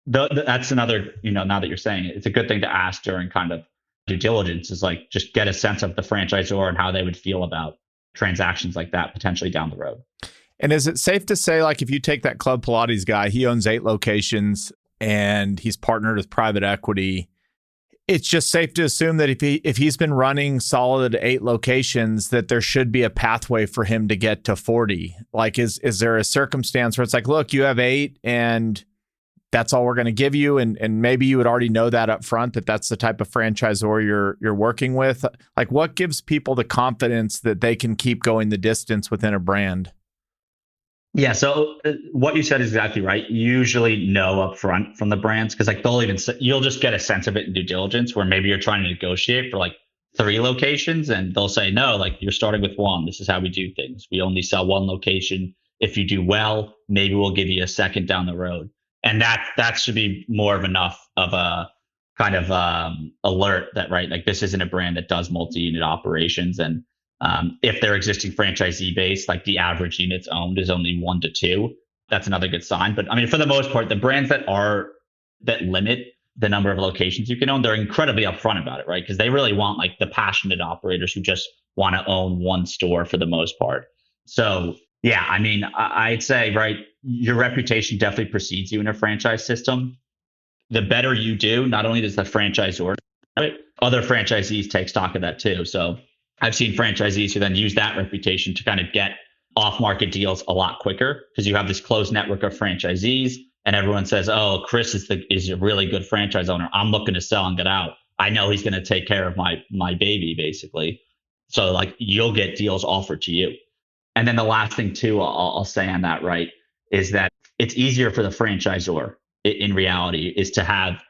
that's another, now that you're saying it, it's a good thing to ask during kind of due diligence, is like just get a sense of the franchisor and how they would feel about transactions like that potentially down the road. And is it safe to say, like, if you take that Club Pilates guy, he owns 8 locations and he's partnered with private equity, it's just safe to assume that if he's been running solid 8 locations, that there should be a pathway for him to get to 40. Like, is there a circumstance where it's like, look, you have 8 and that's all we're going to give you, and maybe you would already know that up front, that that's the type of franchisor you're working with? Like, what gives people the confidence that they can keep going the distance within a brand? Yeah, so what you said is exactly right. You usually know up front from the brands, because like you'll just get a sense of it in due diligence, where maybe you're trying to negotiate for like 3 locations and they'll say, no, like you're starting with 1. This is how we do things. We only sell 1 location. If you do well, maybe we'll give you a second down the road. And that should be more of enough of a kind of alert that, right, like this isn't a brand that does multi-unit operations. And if their existing franchisee base, like the average units owned is only 1 to 2, that's another good sign. But I mean, for the most part, the brands that limit the number of locations you can own, they're incredibly upfront about it, right? Because they really want like the passionate operators who just want to own 1 store for the most part. So yeah, I mean, I'd say, right, your reputation definitely precedes you in a franchise system. The better you do, not only does the franchisor, right, other franchisees take stock of that too. So I've seen franchisees who then use that reputation to kind of get off-market deals a lot quicker, because you have this closed network of franchisees and everyone says, oh, Chris is a really good franchise owner. I'm looking to sell and get out. I know he's going to take care of my baby, basically. So like you'll get deals offered to you. And then the last thing too, I'll say on that, right, is that it's easier for the franchisor in reality is to have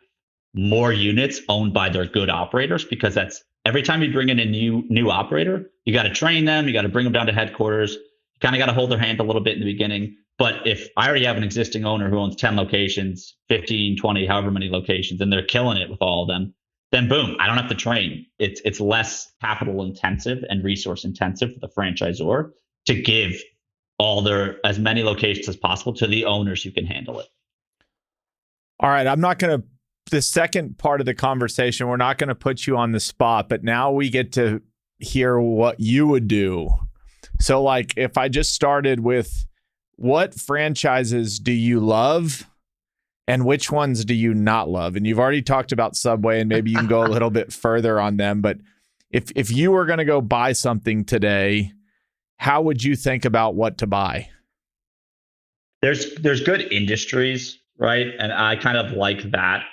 more units owned by their good operators, because that's every time you bring in a new operator, you got to train them, you got to bring them down to headquarters, you kind of got to hold their hand a little bit in the beginning. But if I already have an existing owner who owns 10 locations, 15, 20, however many locations, and they're killing it with all of them, then boom, I don't have to train. It's less capital intensive and resource intensive for the franchisor to give as many locations as possible to the owners who can handle it. All right. The second part of the conversation, we're not going to put you on the spot, but now we get to hear what you would do. So like, if I just started with, what franchises do you love And which ones do you not love? And you've already talked about Subway, and maybe you can go a little bit further on them. But if you were going to go buy something today, how would you think about what to buy? There's good industries, right? And I kind of like that.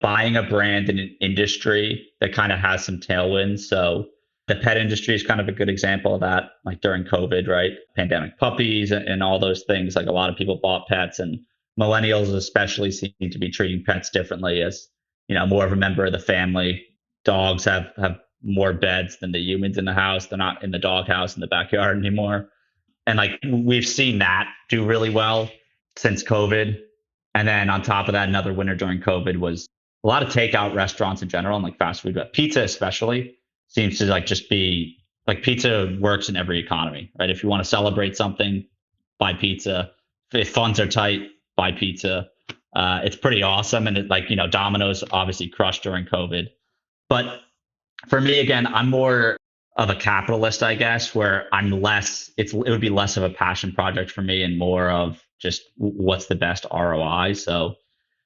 Buying a brand in an industry that kind of has some tailwinds. So the pet industry is kind of a good example of that, like during COVID, right? Pandemic puppies and all those things. Like a lot of people bought pets, and millennials especially seem to be treating pets differently as, more of a member of the family. Dogs have more beds than the humans in the house. They're not in the doghouse in the backyard anymore. And like we've seen that do really well since COVID. And then on top of that, another winner during COVID was a lot of takeout restaurants in general and like fast food, but pizza especially seems to like just be like pizza works in every economy, right? If you want to celebrate something, buy pizza. If funds are tight, buy pizza. It's pretty awesome. And Domino's obviously crushed during COVID. But for me, again, I'm more of a capitalist, I guess, where it would be less of a passion project for me and more of just what's the best ROI. So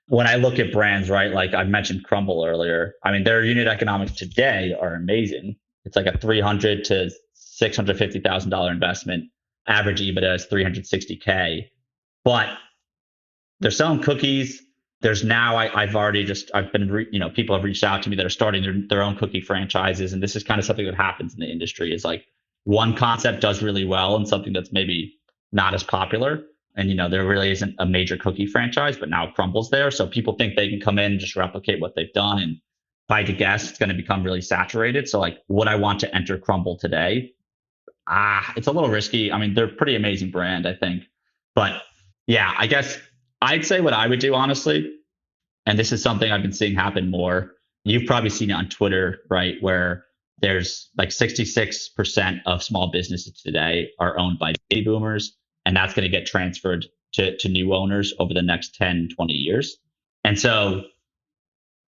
when I look at brands, right, like I mentioned Crumble earlier, I mean, their unit economics today are amazing. It's like a $300 to $650,000 investment. Average EBITDA is 360K, but they're selling cookies. There's now people have reached out to me that are starting their own cookie franchises, and this is kind of something that happens in the industry. Is like one concept does really well and something that's maybe not as popular, and there really isn't a major cookie franchise, but now Crumble's there, so people think they can come in and just replicate what they've done, and if I had to guess, it's going to become really saturated. So like, would I want to enter Crumble today? It's a little risky. I mean, they're a pretty amazing brand, I think, but yeah, I guess I'd say what I would do, honestly, and this is something I've been seeing happen more. You've probably seen it on Twitter, right? Where there's like 66% of small businesses today are owned by baby boomers, and that's going to get transferred to new owners over the next 10, 20 years. And so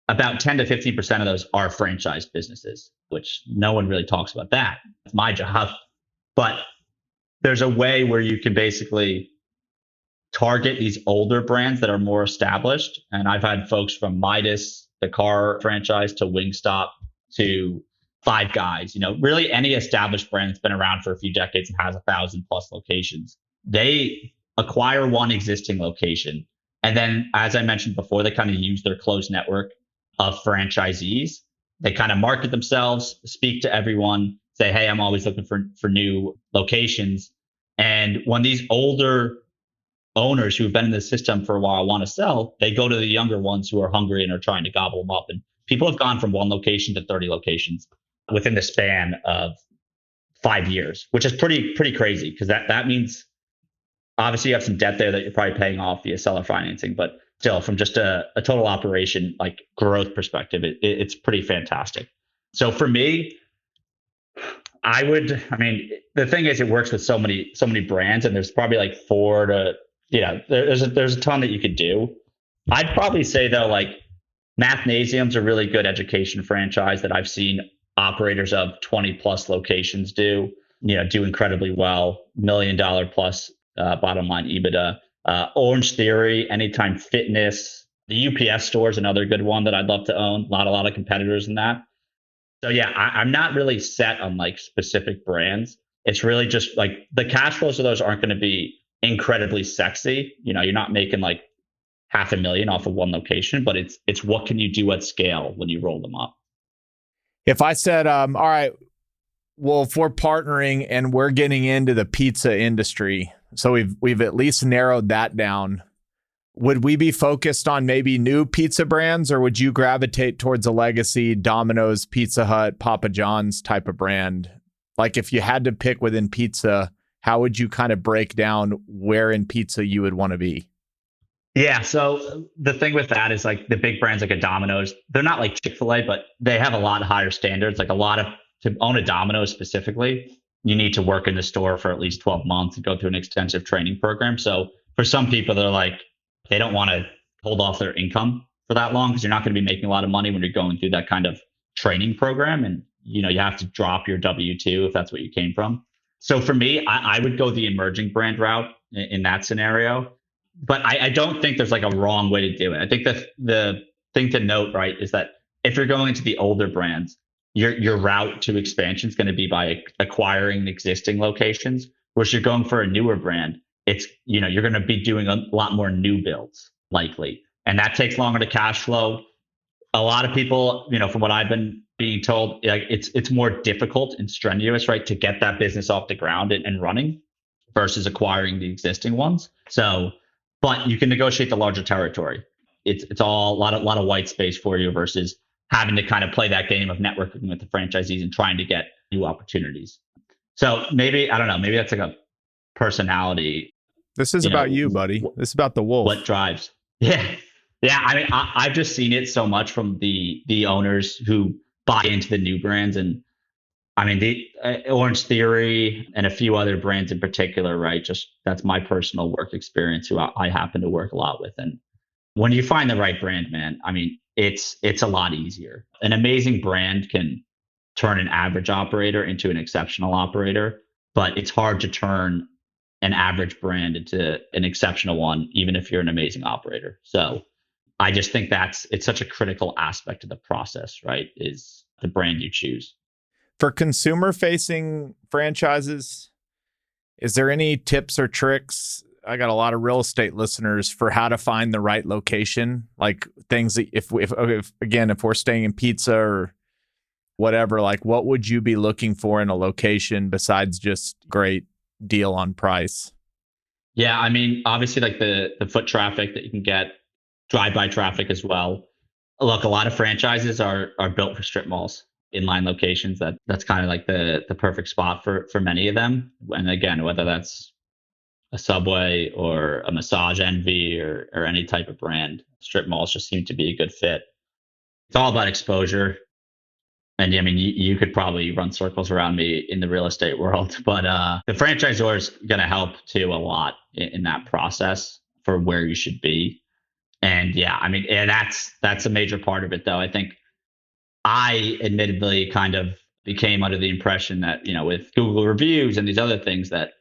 about 10 to 15% of those are franchise businesses, which no one really talks about that. It's my job. But there's a way where you can basically target these older brands that are more established. And I've had folks from Midas, the car franchise, to Wingstop, to Five Guys, really any established brand that's been around for a few decades and has 1,000+ locations. They acquire one existing location. And then, as I mentioned before, they kind of use their closed network of franchisees. They kind of market themselves, speak to everyone, say, hey, I'm always looking for new locations. And when these older owners who've been in the system for a while want to sell, they go to the younger ones who are hungry and are trying to gobble them up. And people have gone from one location to 30 locations within the span of 5 years, which is pretty crazy, because that means obviously you have some debt there that you're probably paying off via seller financing, but still from just a total operation, like growth perspective, it's pretty fantastic. So for me, the thing is, it works with so many brands, and there's probably like there's a ton that you could do. I'd probably say though, like Mathnasium's a really good education franchise that I've seen operators of 20+ locations do incredibly well, $1 million plus bottom line EBITDA. Orange Theory, Anytime Fitness, the UPS store is another good one that I'd love to own. A lot of competitors in that. So yeah, I'm not really set on like specific brands. It's really just like the cash flows of those aren't going to be incredibly sexy. You're not making like $500,000 off of one location, but it's what can you do at scale when you roll them up. If I said, all right, well, if we're partnering and we're getting into the pizza industry, so we've at least narrowed that down, would we be focused on maybe new pizza brands, or would you gravitate towards a legacy Domino's, Pizza Hut, Papa John's type of brand? Like if you had to pick within pizza, how would you kind of break down where in pizza you would want to be? Yeah. So the thing with that is like the big brands like a Domino's, they're not like Chick-fil-A, but they have a lot higher standards. Like to own a Domino's specifically, you need to work in the store for at least 12 months and go through an extensive training program. So for some people, they're like, they don't want to hold off their income for that long, because you're not going to be making a lot of money when you're going through that kind of training program. And, you have to drop your W-2 if that's what you came from. So for me, I would go the emerging brand route in that scenario. but I don't think there's like a wrong way to do it. I think that the thing to note, right, is that if you're going into the older brands, your route to expansion is going to be by acquiring existing locations. Whereas you're going for a newer brand, it's, you're going to be doing a lot more new builds likely, and that takes longer to cash flow. A lot of people, from what I've been being told, like it's more difficult and strenuous, right, to get that business off the ground and running versus acquiring the existing ones. So, but you can negotiate the larger territory. It's all a lot of white space for you versus having to kind of play that game of networking with the franchisees and trying to get new opportunities. So maybe, I don't know, maybe that's like a personality. This is about you, buddy. This is about the wolf. What drives? Yeah. Yeah. I mean, I've just seen it so much from the owners who buy into the new brands. And I mean, the Orange Theory and a few other brands in particular, right? Just that's my personal work experience who I happen to work a lot with. And when you find the right brand, man, I mean, it's a lot easier. An amazing brand can turn an average operator into an exceptional operator, but it's hard to turn an average brand into an exceptional one, even if you're an amazing operator. So I just think it's such a critical aspect of the process, right? Is the brand you choose. For consumer facing franchises, is there any tips or tricks? I got a lot of real estate listeners for how to find the right location, like things that if we're staying in pizza or whatever, like what would you be looking for in a location besides just great deal on price? Yeah, I mean, obviously like the foot traffic that you can get, drive-by traffic as well. Look, a lot of franchises are built for strip malls, inline locations. That's kind of like the perfect spot for many of them. And again, whether that's a Subway or a Massage Envy or any type of brand, strip malls just seem to be a good fit. It's all about exposure. And I mean, you could probably run circles around me in the real estate world, but the franchisor is going to help too a lot in that process for where you should be. And yeah, I mean, and that's a major part of it, though. I think I admittedly kind of became under the impression that, with Google reviews and these other things, that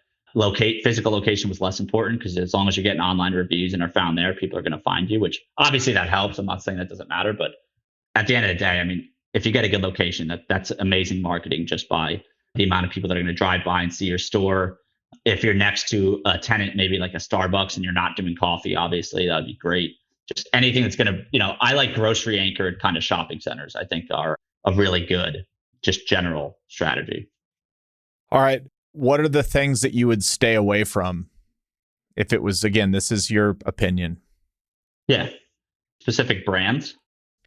physical location was less important, because as long as you're getting online reviews and are found there, people are going to find you, which obviously that helps. I'm not saying that doesn't matter, but at the end of the day, I mean, if you get a good location, that's amazing marketing just by the amount of people that are going to drive by and see your store. If you're next to a tenant, maybe like a Starbucks, and you're not doing coffee, obviously that'd be great. Just anything that's going to, I like grocery anchored kind of shopping centers, I think are a really good, just general strategy. All right. What are the things that you would stay away from if it was, again, this is your opinion? Yeah. Specific brands.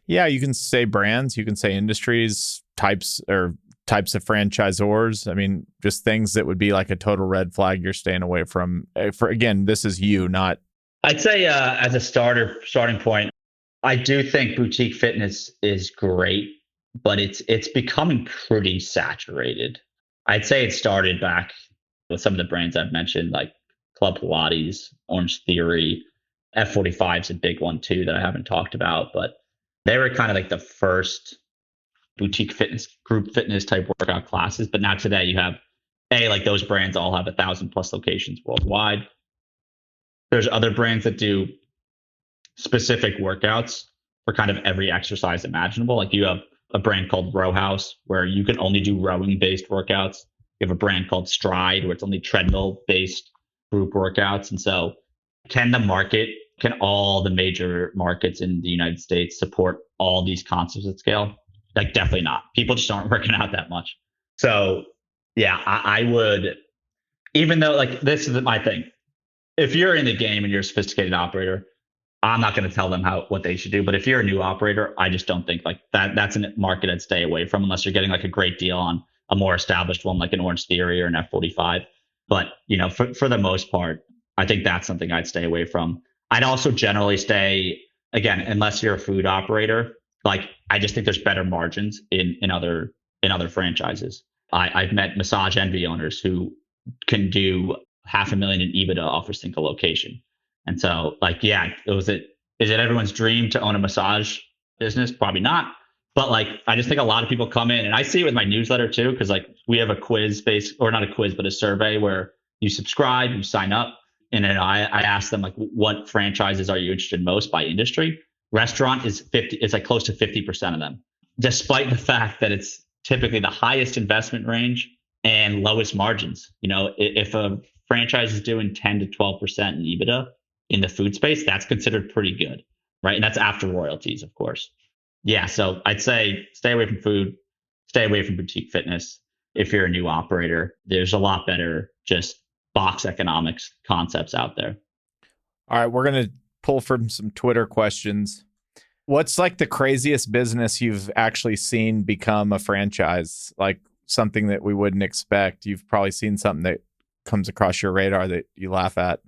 Yeah, you can say brands, you can say industries, types of franchisors. I mean, just things that would be like a total red flag you're staying away from. For again, this is you, not. I'd say as a starting point, I do think boutique fitness is great, but it's becoming pretty saturated. I'd say it started back with some of the brands I've mentioned, like Club Pilates, Orange Theory, F45 is a big one too that I haven't talked about, but they were kind of like the first boutique fitness, group fitness type workout classes. But now today you have like those brands all have 1,000+ locations worldwide. There's other brands that do specific workouts for kind of every exercise imaginable. Like you have a brand called Row House where you can only do rowing based workouts. You have a brand called Stride where it's only treadmill based group workouts. And so can all the major markets in the United States support all these concepts at scale? Like definitely not. People just aren't working out that much. So yeah, I would, even though like this is my thing. If you're in the game and you're a sophisticated operator, I'm not going to tell them what they should do. But if you're a new operator, I just don't think like that's a market I'd stay away from unless you're getting like a great deal on a more established one like an Orange Theory or an F45. But for the most part, I think that's something I'd stay away from. I'd also generally stay, again, unless you're a food operator, like I just think there's better margins in other franchises. I've met Massage Envy owners who can do $500,000 in EBITDA off a single location. And so like, yeah, is it everyone's dream to own a massage business? Probably not. But like, I just think a lot of people come in, and I see it with my newsletter too, because like we have a quiz or not a quiz, but a survey where you subscribe, you sign up, and then I asked them like, what franchises are you interested in most by industry? Restaurant is 50. It's like close to 50% of them, despite the fact that it's typically the highest investment range and lowest margins. If a franchise is doing 10 to 12% in EBITDA in the food space, that's considered pretty good, right? And that's after royalties, of course. Yeah, so I'd say stay away from food, stay away from boutique fitness. If you're a new operator, there's a lot better just box economics concepts out there. All right, we're going to pull from some Twitter questions. What's like the craziest business you've actually seen become a franchise? Like something that we wouldn't expect. You've probably seen something that comes across your radar that you laugh at.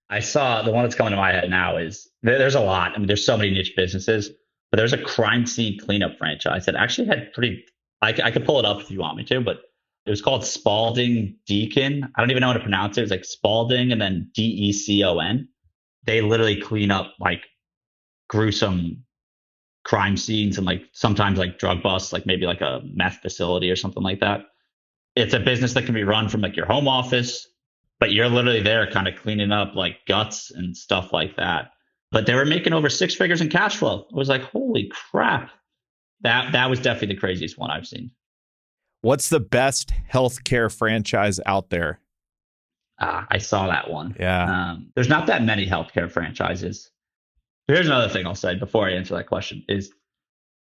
I saw the one that's coming to my head now is there's a lot. I mean, there's so many niche businesses, but there's a crime scene cleanup franchise that actually had I could pull it up if you want me to, but it was called Spalding Deacon. I don't even know how to pronounce it. It's like Spalding and then Decon. They literally clean up like gruesome crime scenes and like sometimes like drug busts, like maybe like a meth facility or something like that. It's a business that can be run from like your home office, but you're literally there kind of cleaning up like guts and stuff like that. But they were making over 6 figures in cash flow. It was like, holy crap. That was definitely the craziest one I've seen. What's the best healthcare franchise out there? I saw that one. Yeah. There's not that many healthcare franchises. Here's another thing I'll say before I answer that question is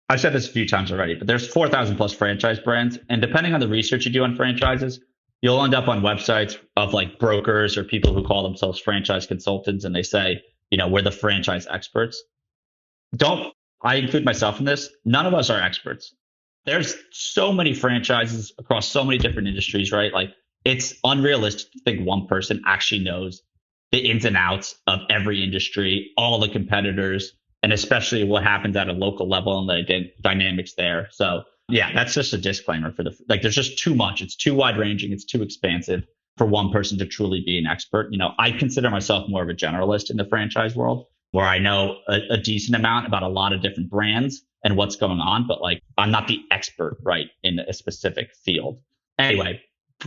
I've said this a few times already, but there's 4,000 plus franchise brands. And depending on the research you do on franchises, you'll end up on websites of like brokers or people who call themselves franchise consultants. And they say, we're the franchise experts. I include myself in this. None of us are experts. There's so many franchises across so many different industries, right? Like it's unrealistic to think one person actually knows the ins and outs of every industry, all the competitors, and especially what happens at a local level and the dynamics there. So yeah, that's just a disclaimer there's just too much. It's too wide ranging. It's too expansive for one person to truly be an expert. I consider myself more of a generalist in the franchise world where I know a decent amount about a lot of different brands and what's going on, but like I'm not the expert, right, in a specific field. Anyway,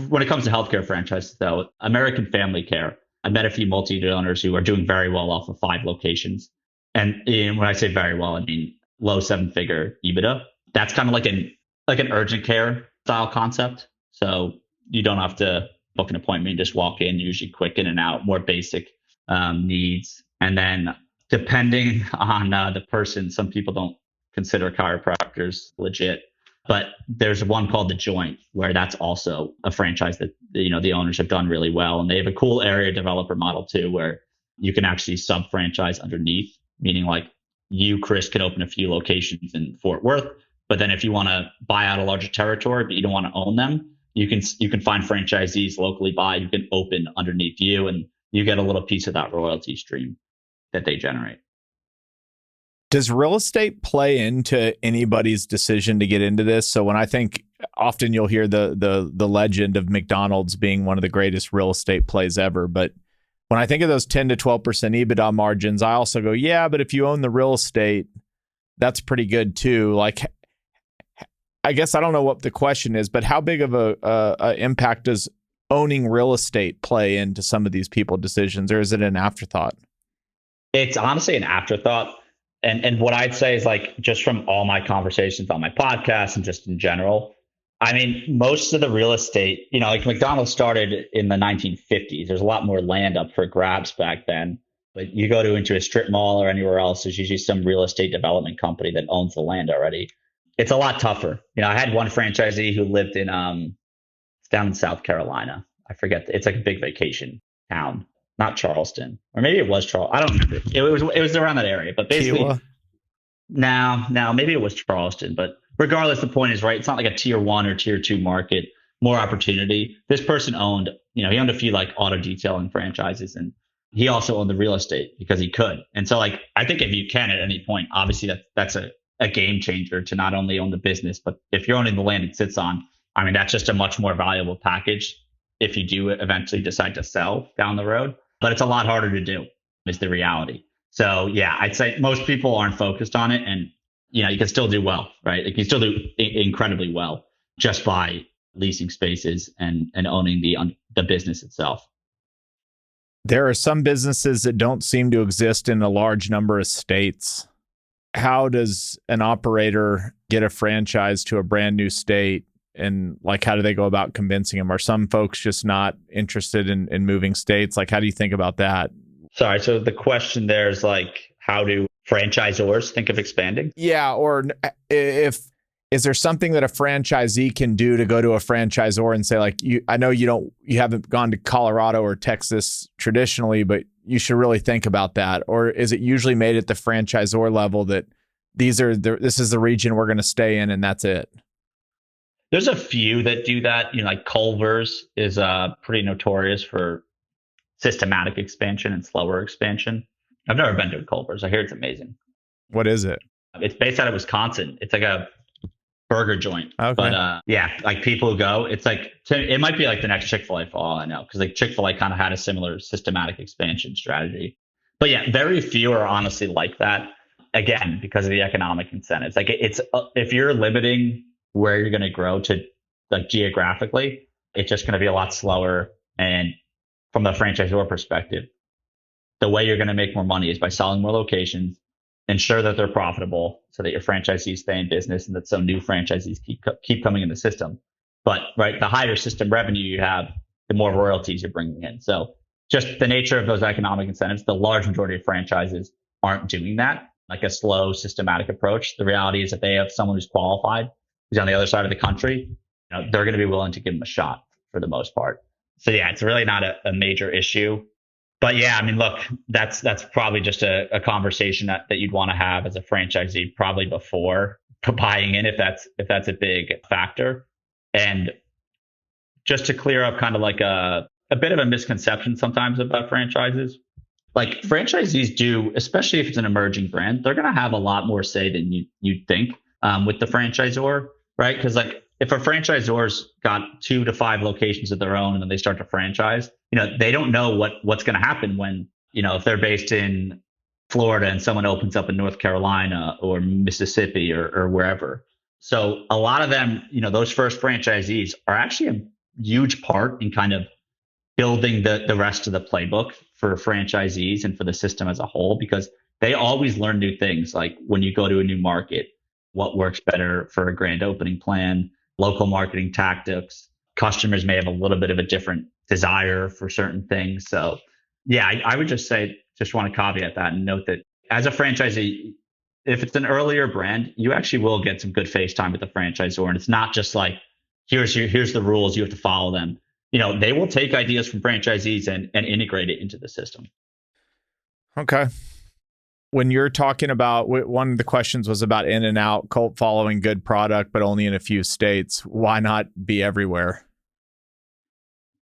when it comes to healthcare franchises though, American Family Care, I met a few multi-unit owners who are doing very well off of 5 locations. And when I say very well, I mean low 7-figure EBITDA. That's kind of like an urgent care style concept. So you don't have to book an appointment, and just walk in, usually quick in and out, more basic needs. And then depending on the person, some people don't consider chiropractors legit. But there's one called The Joint, where that's also a franchise that the owners have done really well, and they have a cool area developer model too, where you can actually sub franchise underneath, meaning like you, Chris, can open a few locations in Fort Worth, but then if you want to buy out a larger territory but you don't want to own them, you can find franchisees locally you can open underneath you, and you get a little piece of that royalty stream that they generate. Does real estate play into anybody's decision to get into this? So when I think, often you'll hear the legend of McDonald's being one of the greatest real estate plays ever. But when I think of those 10 to 12% EBITDA margins, I also go, yeah, but if you own the real estate, that's pretty good too. Like, I guess I don't know what the question is, but how big of a impact does owning real estate play into some of these people decisions, or is it an afterthought? It's honestly an afterthought. And what I'd say is like, just from all my conversations on my podcast and just in general, I mean, most of the real estate, like McDonald's started in the 1950s. There's a lot more land up for grabs back then. But you go into a strip mall or anywhere else, there's usually some real estate development company that owns the land already. It's a lot tougher. I had one franchisee who lived in, it's down in South Carolina. I forget. It's like a big vacation town. Not Charleston, or maybe it was Charleston. I don't remember. It was around that area, but basically, now maybe it was Charleston. But regardless, the point is right. It's not like a tier 1 or tier 2 market. More opportunity. This person owned, he owned a few like auto detailing franchises, and he also owned the real estate because he could. And so, like, I think if you can at any point, obviously that's a game changer to not only own the business, but if you're owning the land it sits on, I mean, that's just a much more valuable package if you do eventually decide to sell down the road. But it's a lot harder to do, is the reality. So yeah, I'd say most people aren't focused on it, and you can still do well, right? Like you still do incredibly well just by leasing spaces and owning the business itself. There are some businesses that don't seem to exist in a large number of states. How does an operator get a franchise to a brand new state? And like, how do they go about convincing them? Are some folks just not interested in moving states? Like, how do you think about that? Sorry. So the question there is like, how do franchisors think of expanding? Yeah. Or if, is there something that a franchisee can do to go to a franchisor and say, like, I know you haven't gone to Colorado or Texas traditionally, but you should really think about that? Or is it usually made at the franchisor level that this is the region we're going to stay in and that's it? There's a few that do that. Like Culver's is pretty notorious for systematic expansion and slower expansion. I've never been to Culver's. I hear it's amazing. What is it? It's based out of Wisconsin. It's like a burger joint. Okay. But yeah, like people who go, it's like, it might be like the next Chick-fil-A for all I know, because like Chick-fil-A kind of had a similar systematic expansion strategy. But yeah, very few are honestly like that. Again, because of the economic incentives. Like it's if you're limiting where you're going to grow to like geographically, it's just going to be a lot slower. And from the franchisor perspective, the way you're going to make more money is by selling more locations, ensure that they're profitable so that your franchisees stay in business and that some new franchisees keep coming in the system. But right, the higher system revenue you have, the more royalties you're bringing in. So just the nature of those economic incentives, the large majority of franchises aren't doing that, like a slow, systematic approach. The reality is that they have someone who's qualified, who's on the other side of the country. They're going to be willing to give them a shot for the most part. So yeah, it's really not a major issue. But yeah, I mean, look, that's probably just a conversation that you'd want to have as a franchisee, probably before buying in, if that's a big factor. And just to clear up kind of like a bit of a misconception sometimes about franchises, like franchisees do, especially if it's an emerging brand, they're going to have a lot more say than you'd think with the franchisor, right? Because like if a franchisor's got 2 to 5 locations of their own and then they start to franchise, they don't know what's going to happen when, if they're based in Florida and someone opens up in North Carolina or Mississippi or wherever. So a lot of them, those first franchisees are actually a huge part in kind of building the rest of the playbook for franchisees and for the system as a whole, because they always learn new things. Like when you go to a new market, what works better for a grand opening plan, local marketing tactics. Customers may have a little bit of a different desire for certain things. So yeah, I would just want to caveat that and note that as a franchisee, if it's an earlier brand, you actually will get some good face time with the franchisor. And it's not just like, here's the rules, you have to follow them. They will take ideas from franchisees and integrate it into the system. Okay. When you're talking about, one of the questions was about in and out, cult following, good product, but only in a few states. Why not be everywhere?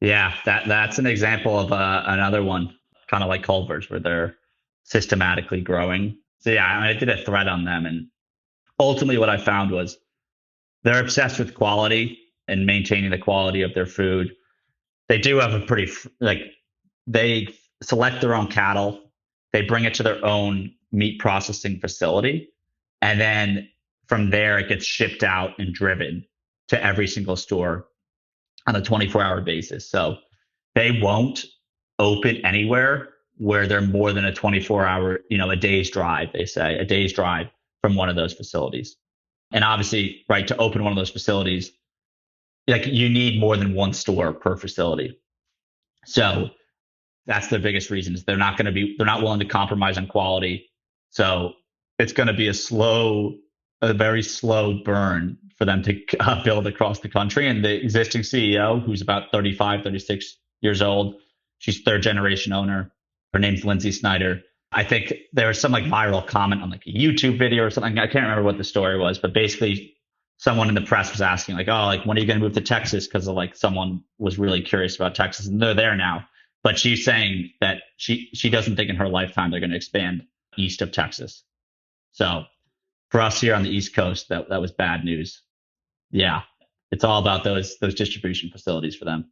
Yeah, that's an example of another one, kind of like Culver's, where they're systematically growing. So yeah, I did a thread on them, and ultimately what I found was they're obsessed with quality and maintaining the quality of their food. They do have a pretty, they select their own cattle. They bring it to their own meat processing facility. And then from there, it gets shipped out and driven to every single store on a 24-hour basis. So they won't open anywhere where they're more than a 24-hour, a day's drive, they say, a day's drive from one of those facilities. And obviously, right, to open one of those facilities, like you need more than one store per facility. So that's the biggest reason is they're not willing to compromise on quality. So it's going to be a very slow burn for them to build across the country. And the existing CEO, who's about 35, 36 years old, she's third generation owner. Her name's Lindsay Snyder. I think there was some like viral comment on like a YouTube video or something. I can't remember what the story was, but basically someone in the press was asking like, oh, like when are you going to move to Texas? Because like someone was really curious about Texas, and they're there now. But she's saying that she doesn't think in her lifetime they're going to expand east of Texas. So for us here on the East Coast, that was bad news. Yeah, it's all about those distribution facilities for them.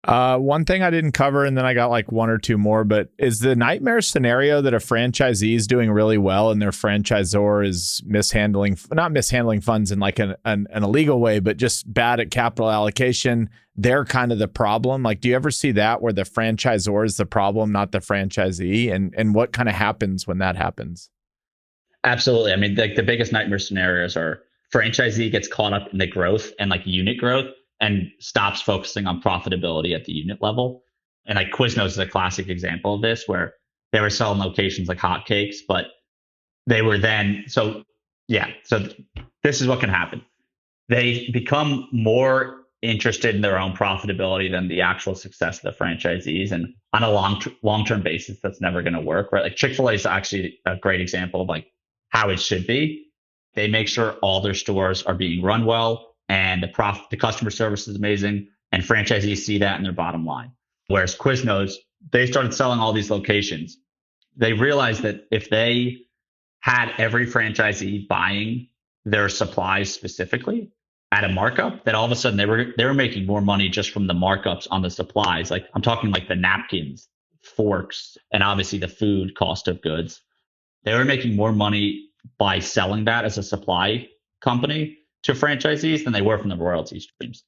One thing I didn't cover, and then I got like one or two more, but is the nightmare scenario that a franchisee is doing really well and their franchisor is not mishandling funds in like an illegal way, but just bad at capital allocation. They're kind of the problem. Like, do you ever see that where the franchisor is the problem, not the franchisee? And what kind of happens when that happens? Absolutely. I mean, like the biggest nightmare scenarios are franchisee gets caught up in the growth and like unit growth and stops focusing on profitability at the unit level. And like Quiznos is a classic example of this, where they were selling locations like hotcakes, but they were then so this is what can happen. They become more interested in their own profitability than the actual success of the franchisees. And on a long-term basis, that's never going to work, right? Like Chick-fil-A is actually a great example of like how it should be. They make sure all their stores are being run well and the customer service is amazing, and franchisees see that in their bottom line. Whereas Quiznos, they started selling all these locations. They realized that if they had every franchisee buying their supplies specifically at a markup, that all of a sudden they were making more money just from the markups on the supplies. Like I'm talking like the napkins, forks, and obviously the food cost of goods. They were making more money by selling that as a supply company to franchisees than they were from the royalty streams.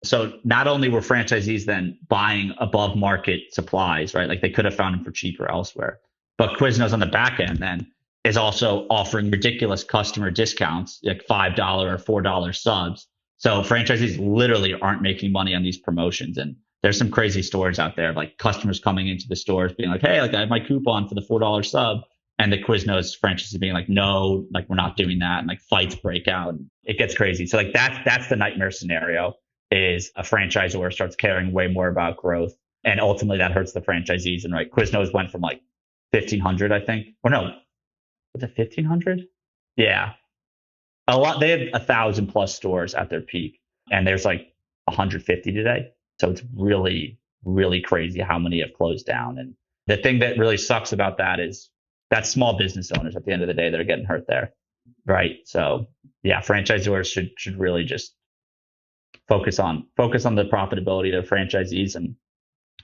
So not only were franchisees then buying above market supplies, right? Like they could have found them for cheaper elsewhere, but Quiznos on the back end then is also offering ridiculous customer discounts, like $5 or $4 subs. So franchisees literally aren't making money on these promotions. And there's some crazy stories out there, like customers coming into the stores being like, hey, like I have my coupon for the $4 sub. And the Quiznos franchisee being like, no, like we're not doing that. And like fights break out. And it gets crazy. So like that's the nightmare scenario, is a franchisor starts caring way more about growth. And ultimately that hurts the franchisees. And right, Quiznos went from like 1,500, I think, or no, was it 1,500? Yeah. A lot. They have 1,000 plus stores at their peak, and there's like 150 today. So it's really, really crazy how many have closed down. And the thing that really sucks about that is that's small business owners at the end of the day that are getting hurt there. Right. So yeah, franchisors should really just focus on the profitability of their franchisees, and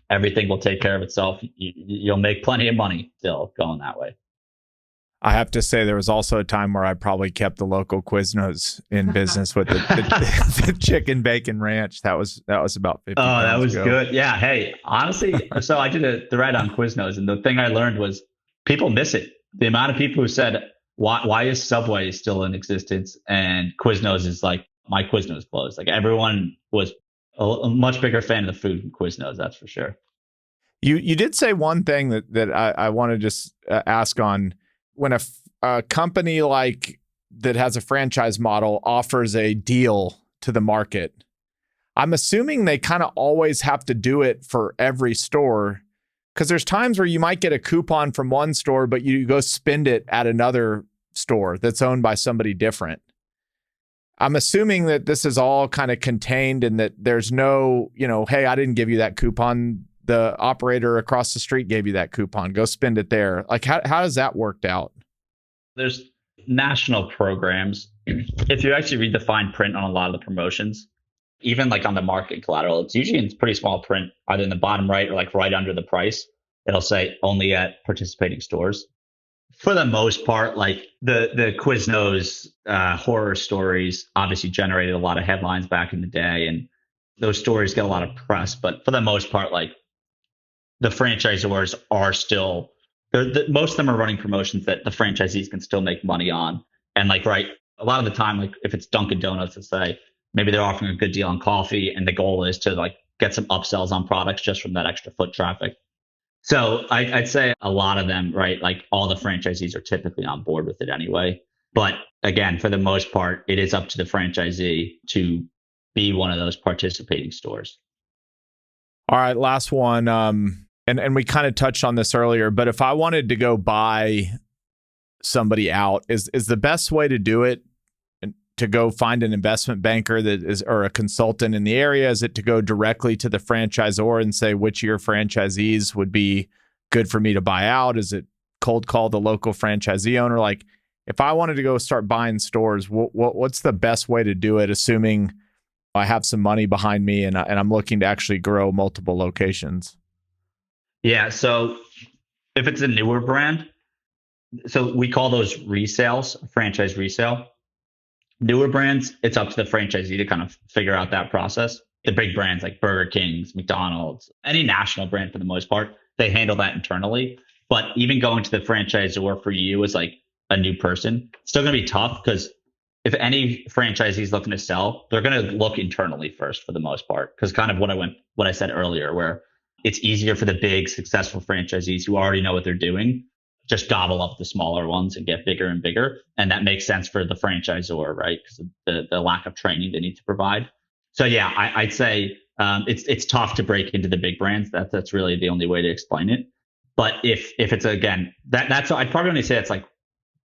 everything will take care of itself. You'll make plenty of money still going that way. I have to say, there was also a time where I probably kept the local Quiznos in business with the chicken bacon ranch. That was about 50 Oh, that was ago. good. Yeah. Hey, honestly, so I did a thread on Quiznos, and the thing I learned was people miss it. The amount of people who said, why is Subway still in existence? And Quiznos is like, my Quiznos closed. Like everyone was a much bigger fan of the food than Quiznos, that's for sure. You did say one thing that I want to just ask on. When a company like that has a franchise model offers a deal to the market, I'm assuming they kind of always have to do it for every store, because there's times where you might get a coupon from one store, but you go spend it at another store that's owned by somebody different. I'm assuming that this is all kind of contained and that there's no, hey, I didn't give you that coupon. The operator across the street gave you that coupon. Go spend it there. Like, how does that work out? There's national programs. If you actually read the fine print on a lot of the promotions, even like on the market collateral, it's usually in pretty small print, either in the bottom right or like right under the price. It'll say only at participating stores. For the most part, like the Quiznos horror stories obviously generated a lot of headlines back in the day, and those stories get a lot of press. But for the most part, like the franchisors are still, most of them are running promotions that the franchisees can still make money on. And like, right, a lot of the time, like if it's Dunkin' Donuts, let's say, maybe they're offering a good deal on coffee, and the goal is to like get some upsells on products just from that extra foot traffic. So I'd say a lot of them, right, like all the franchisees are typically on board with it anyway. But again, for the most part, it is up to the franchisee to be one of those participating stores. All right, last one. And we kind of touched on this earlier, but if I wanted to go buy somebody out, is the best way to do it to go find an investment banker that is, or a consultant in the area? Is it to go directly to the franchisor and say which of your franchisees would be good for me to buy out? Is it cold call the local franchisee owner? Like, if I wanted to go start buying stores, what's the best way to do it? Assuming I have some money behind me and I'm looking to actually grow multiple locations? Yeah. So if it's a newer brand, so we call those resales, franchise resale. Newer brands, it's up to the franchisee to kind of figure out that process. The big brands like Burger King's, McDonald's, any national brand for the most part, they handle that internally. But even going to the franchisor for you as like a new person, it's still going to be tough because if any franchisee is looking to sell, they're going to look internally first for the most part. Because kind of what I said earlier, where it's easier for the big successful franchisees who already know what they're doing, just gobble up the smaller ones and get bigger and bigger. And that makes sense for the franchisor, right? Because of the lack of training they need to provide. So yeah, I'd say it's tough to break into the big brands. That's really the only way to explain it. But if it's again, that's I'd probably only say it's like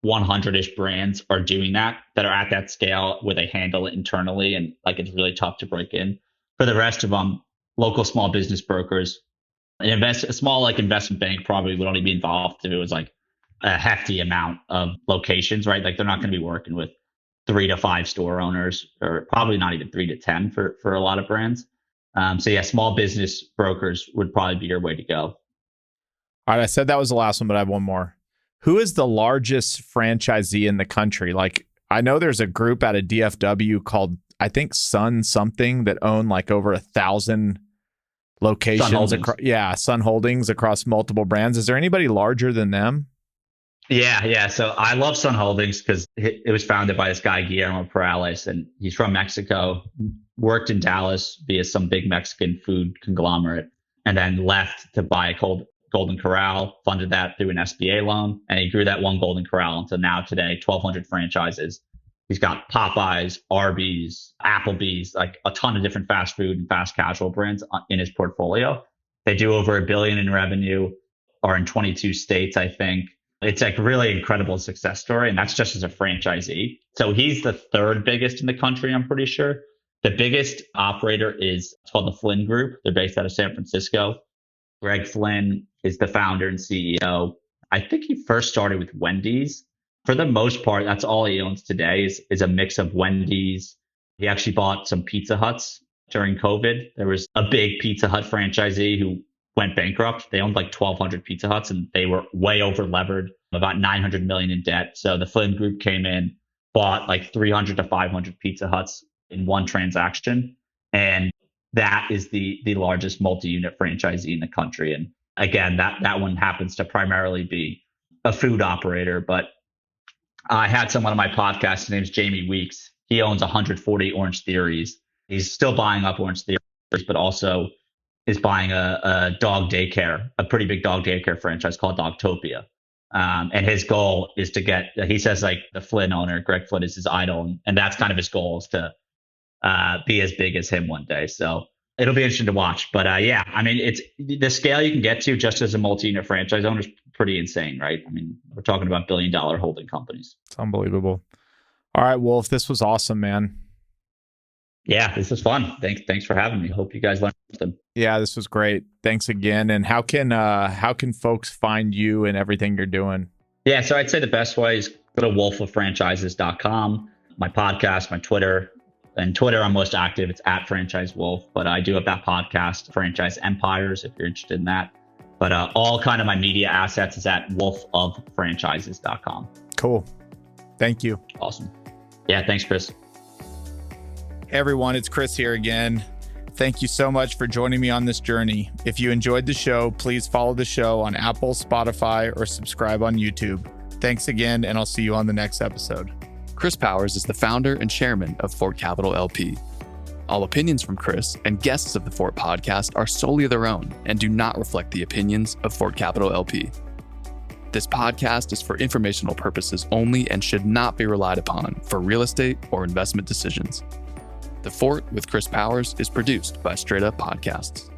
100-ish brands are doing that are at that scale where they handle it internally and like it's really tough to break in. For the rest of them, local small business brokers, a small like investment bank probably would only be involved if it was like a hefty amount of locations, right? Like they're not going to be working with 3 to 5 store owners, or probably not even 3 to 10 for a lot of brands. So yeah, small business brokers would probably be your way to go. All right, I said that was the last one, but I have one more. Who is the largest franchisee in the country? Like, I know there's a group out of DFW called, I think, Sun something, that own like over 1,000 locations. Sun Holdings across multiple brands. Is there anybody larger than them? Yeah. So I love Sun Holdings because it was founded by this guy, Guillermo Perales, and he's from Mexico, worked in Dallas via some big Mexican food conglomerate, and then left to buy a Golden Corral, funded that through an SBA loan, and he grew that one Golden Corral until now today, 1,200 franchises. He's got Popeyes, Arby's, Applebee's, like a ton of different fast food and fast casual brands in his portfolio. They do over $1 billion in revenue, are in 22 states, I think. It's like really incredible success story. And that's just as a franchisee. So he's the 3rd biggest in the country, I'm pretty sure. The biggest operator is called the Flynn Group. They're based out of San Francisco. Greg Flynn is the founder and CEO. I think he first started with Wendy's. For the most part, that's all he owns today is a mix of Wendy's. He actually bought some Pizza Huts during COVID. There was a big Pizza Hut franchisee who went bankrupt. They owned like 1,200 Pizza Huts and they were way over levered, about $900 million in debt. So the Flynn Group came in, bought like 300 to 500 Pizza Huts in one transaction. And that is the largest multi-unit franchisee in the country. And again, that one happens to primarily be a food operator. But I had someone on my podcast, his name's Jamie Weeks. He owns 140 Orange Theories. He's still buying up Orange Theories, but also is buying a dog daycare, a pretty big dog daycare franchise called Dogtopia. And his goal is to he says like the Flynn owner, Greg Flynn, is his idol. And that's kind of his goal, is to be as big as him one day. So it'll be interesting to watch. But yeah, I mean, it's the scale you can get to just as a multi-unit franchise owner is pretty insane, right? I mean, we're talking about $1 billion holding companies. It's unbelievable. All right, Wolf, this was awesome, man. Yeah, this was fun. Thanks for having me. Hope you guys learned something. Yeah, this was great. Thanks again. And how can folks find you and everything you're doing? Yeah, so I'd say the best way is go to wolfoffranchises.com, my podcast, my Twitter. And Twitter, I'm most active. It's at Franchise Wolf, but I do have that podcast, Franchise Empires, if you're interested in that. But all kind of my media assets is at wolfoffranchises.com. Cool. Thank you. Awesome. Yeah, thanks, Chris. Hey everyone, it's Chris here again. Thank you so much for joining me on this journey. If you enjoyed the show, please follow the show on Apple, Spotify, or subscribe on YouTube. Thanks again, and I'll see you on the next episode. Chris Powers is the founder and chairman of Fort Capital LP. All opinions from Chris and guests of the Fort podcast are solely their own and do not reflect the opinions of Fort Capital LP. This podcast is for informational purposes only and should not be relied upon for real estate or investment decisions. The Fort with Chris Powers is produced by Straight Up Podcasts.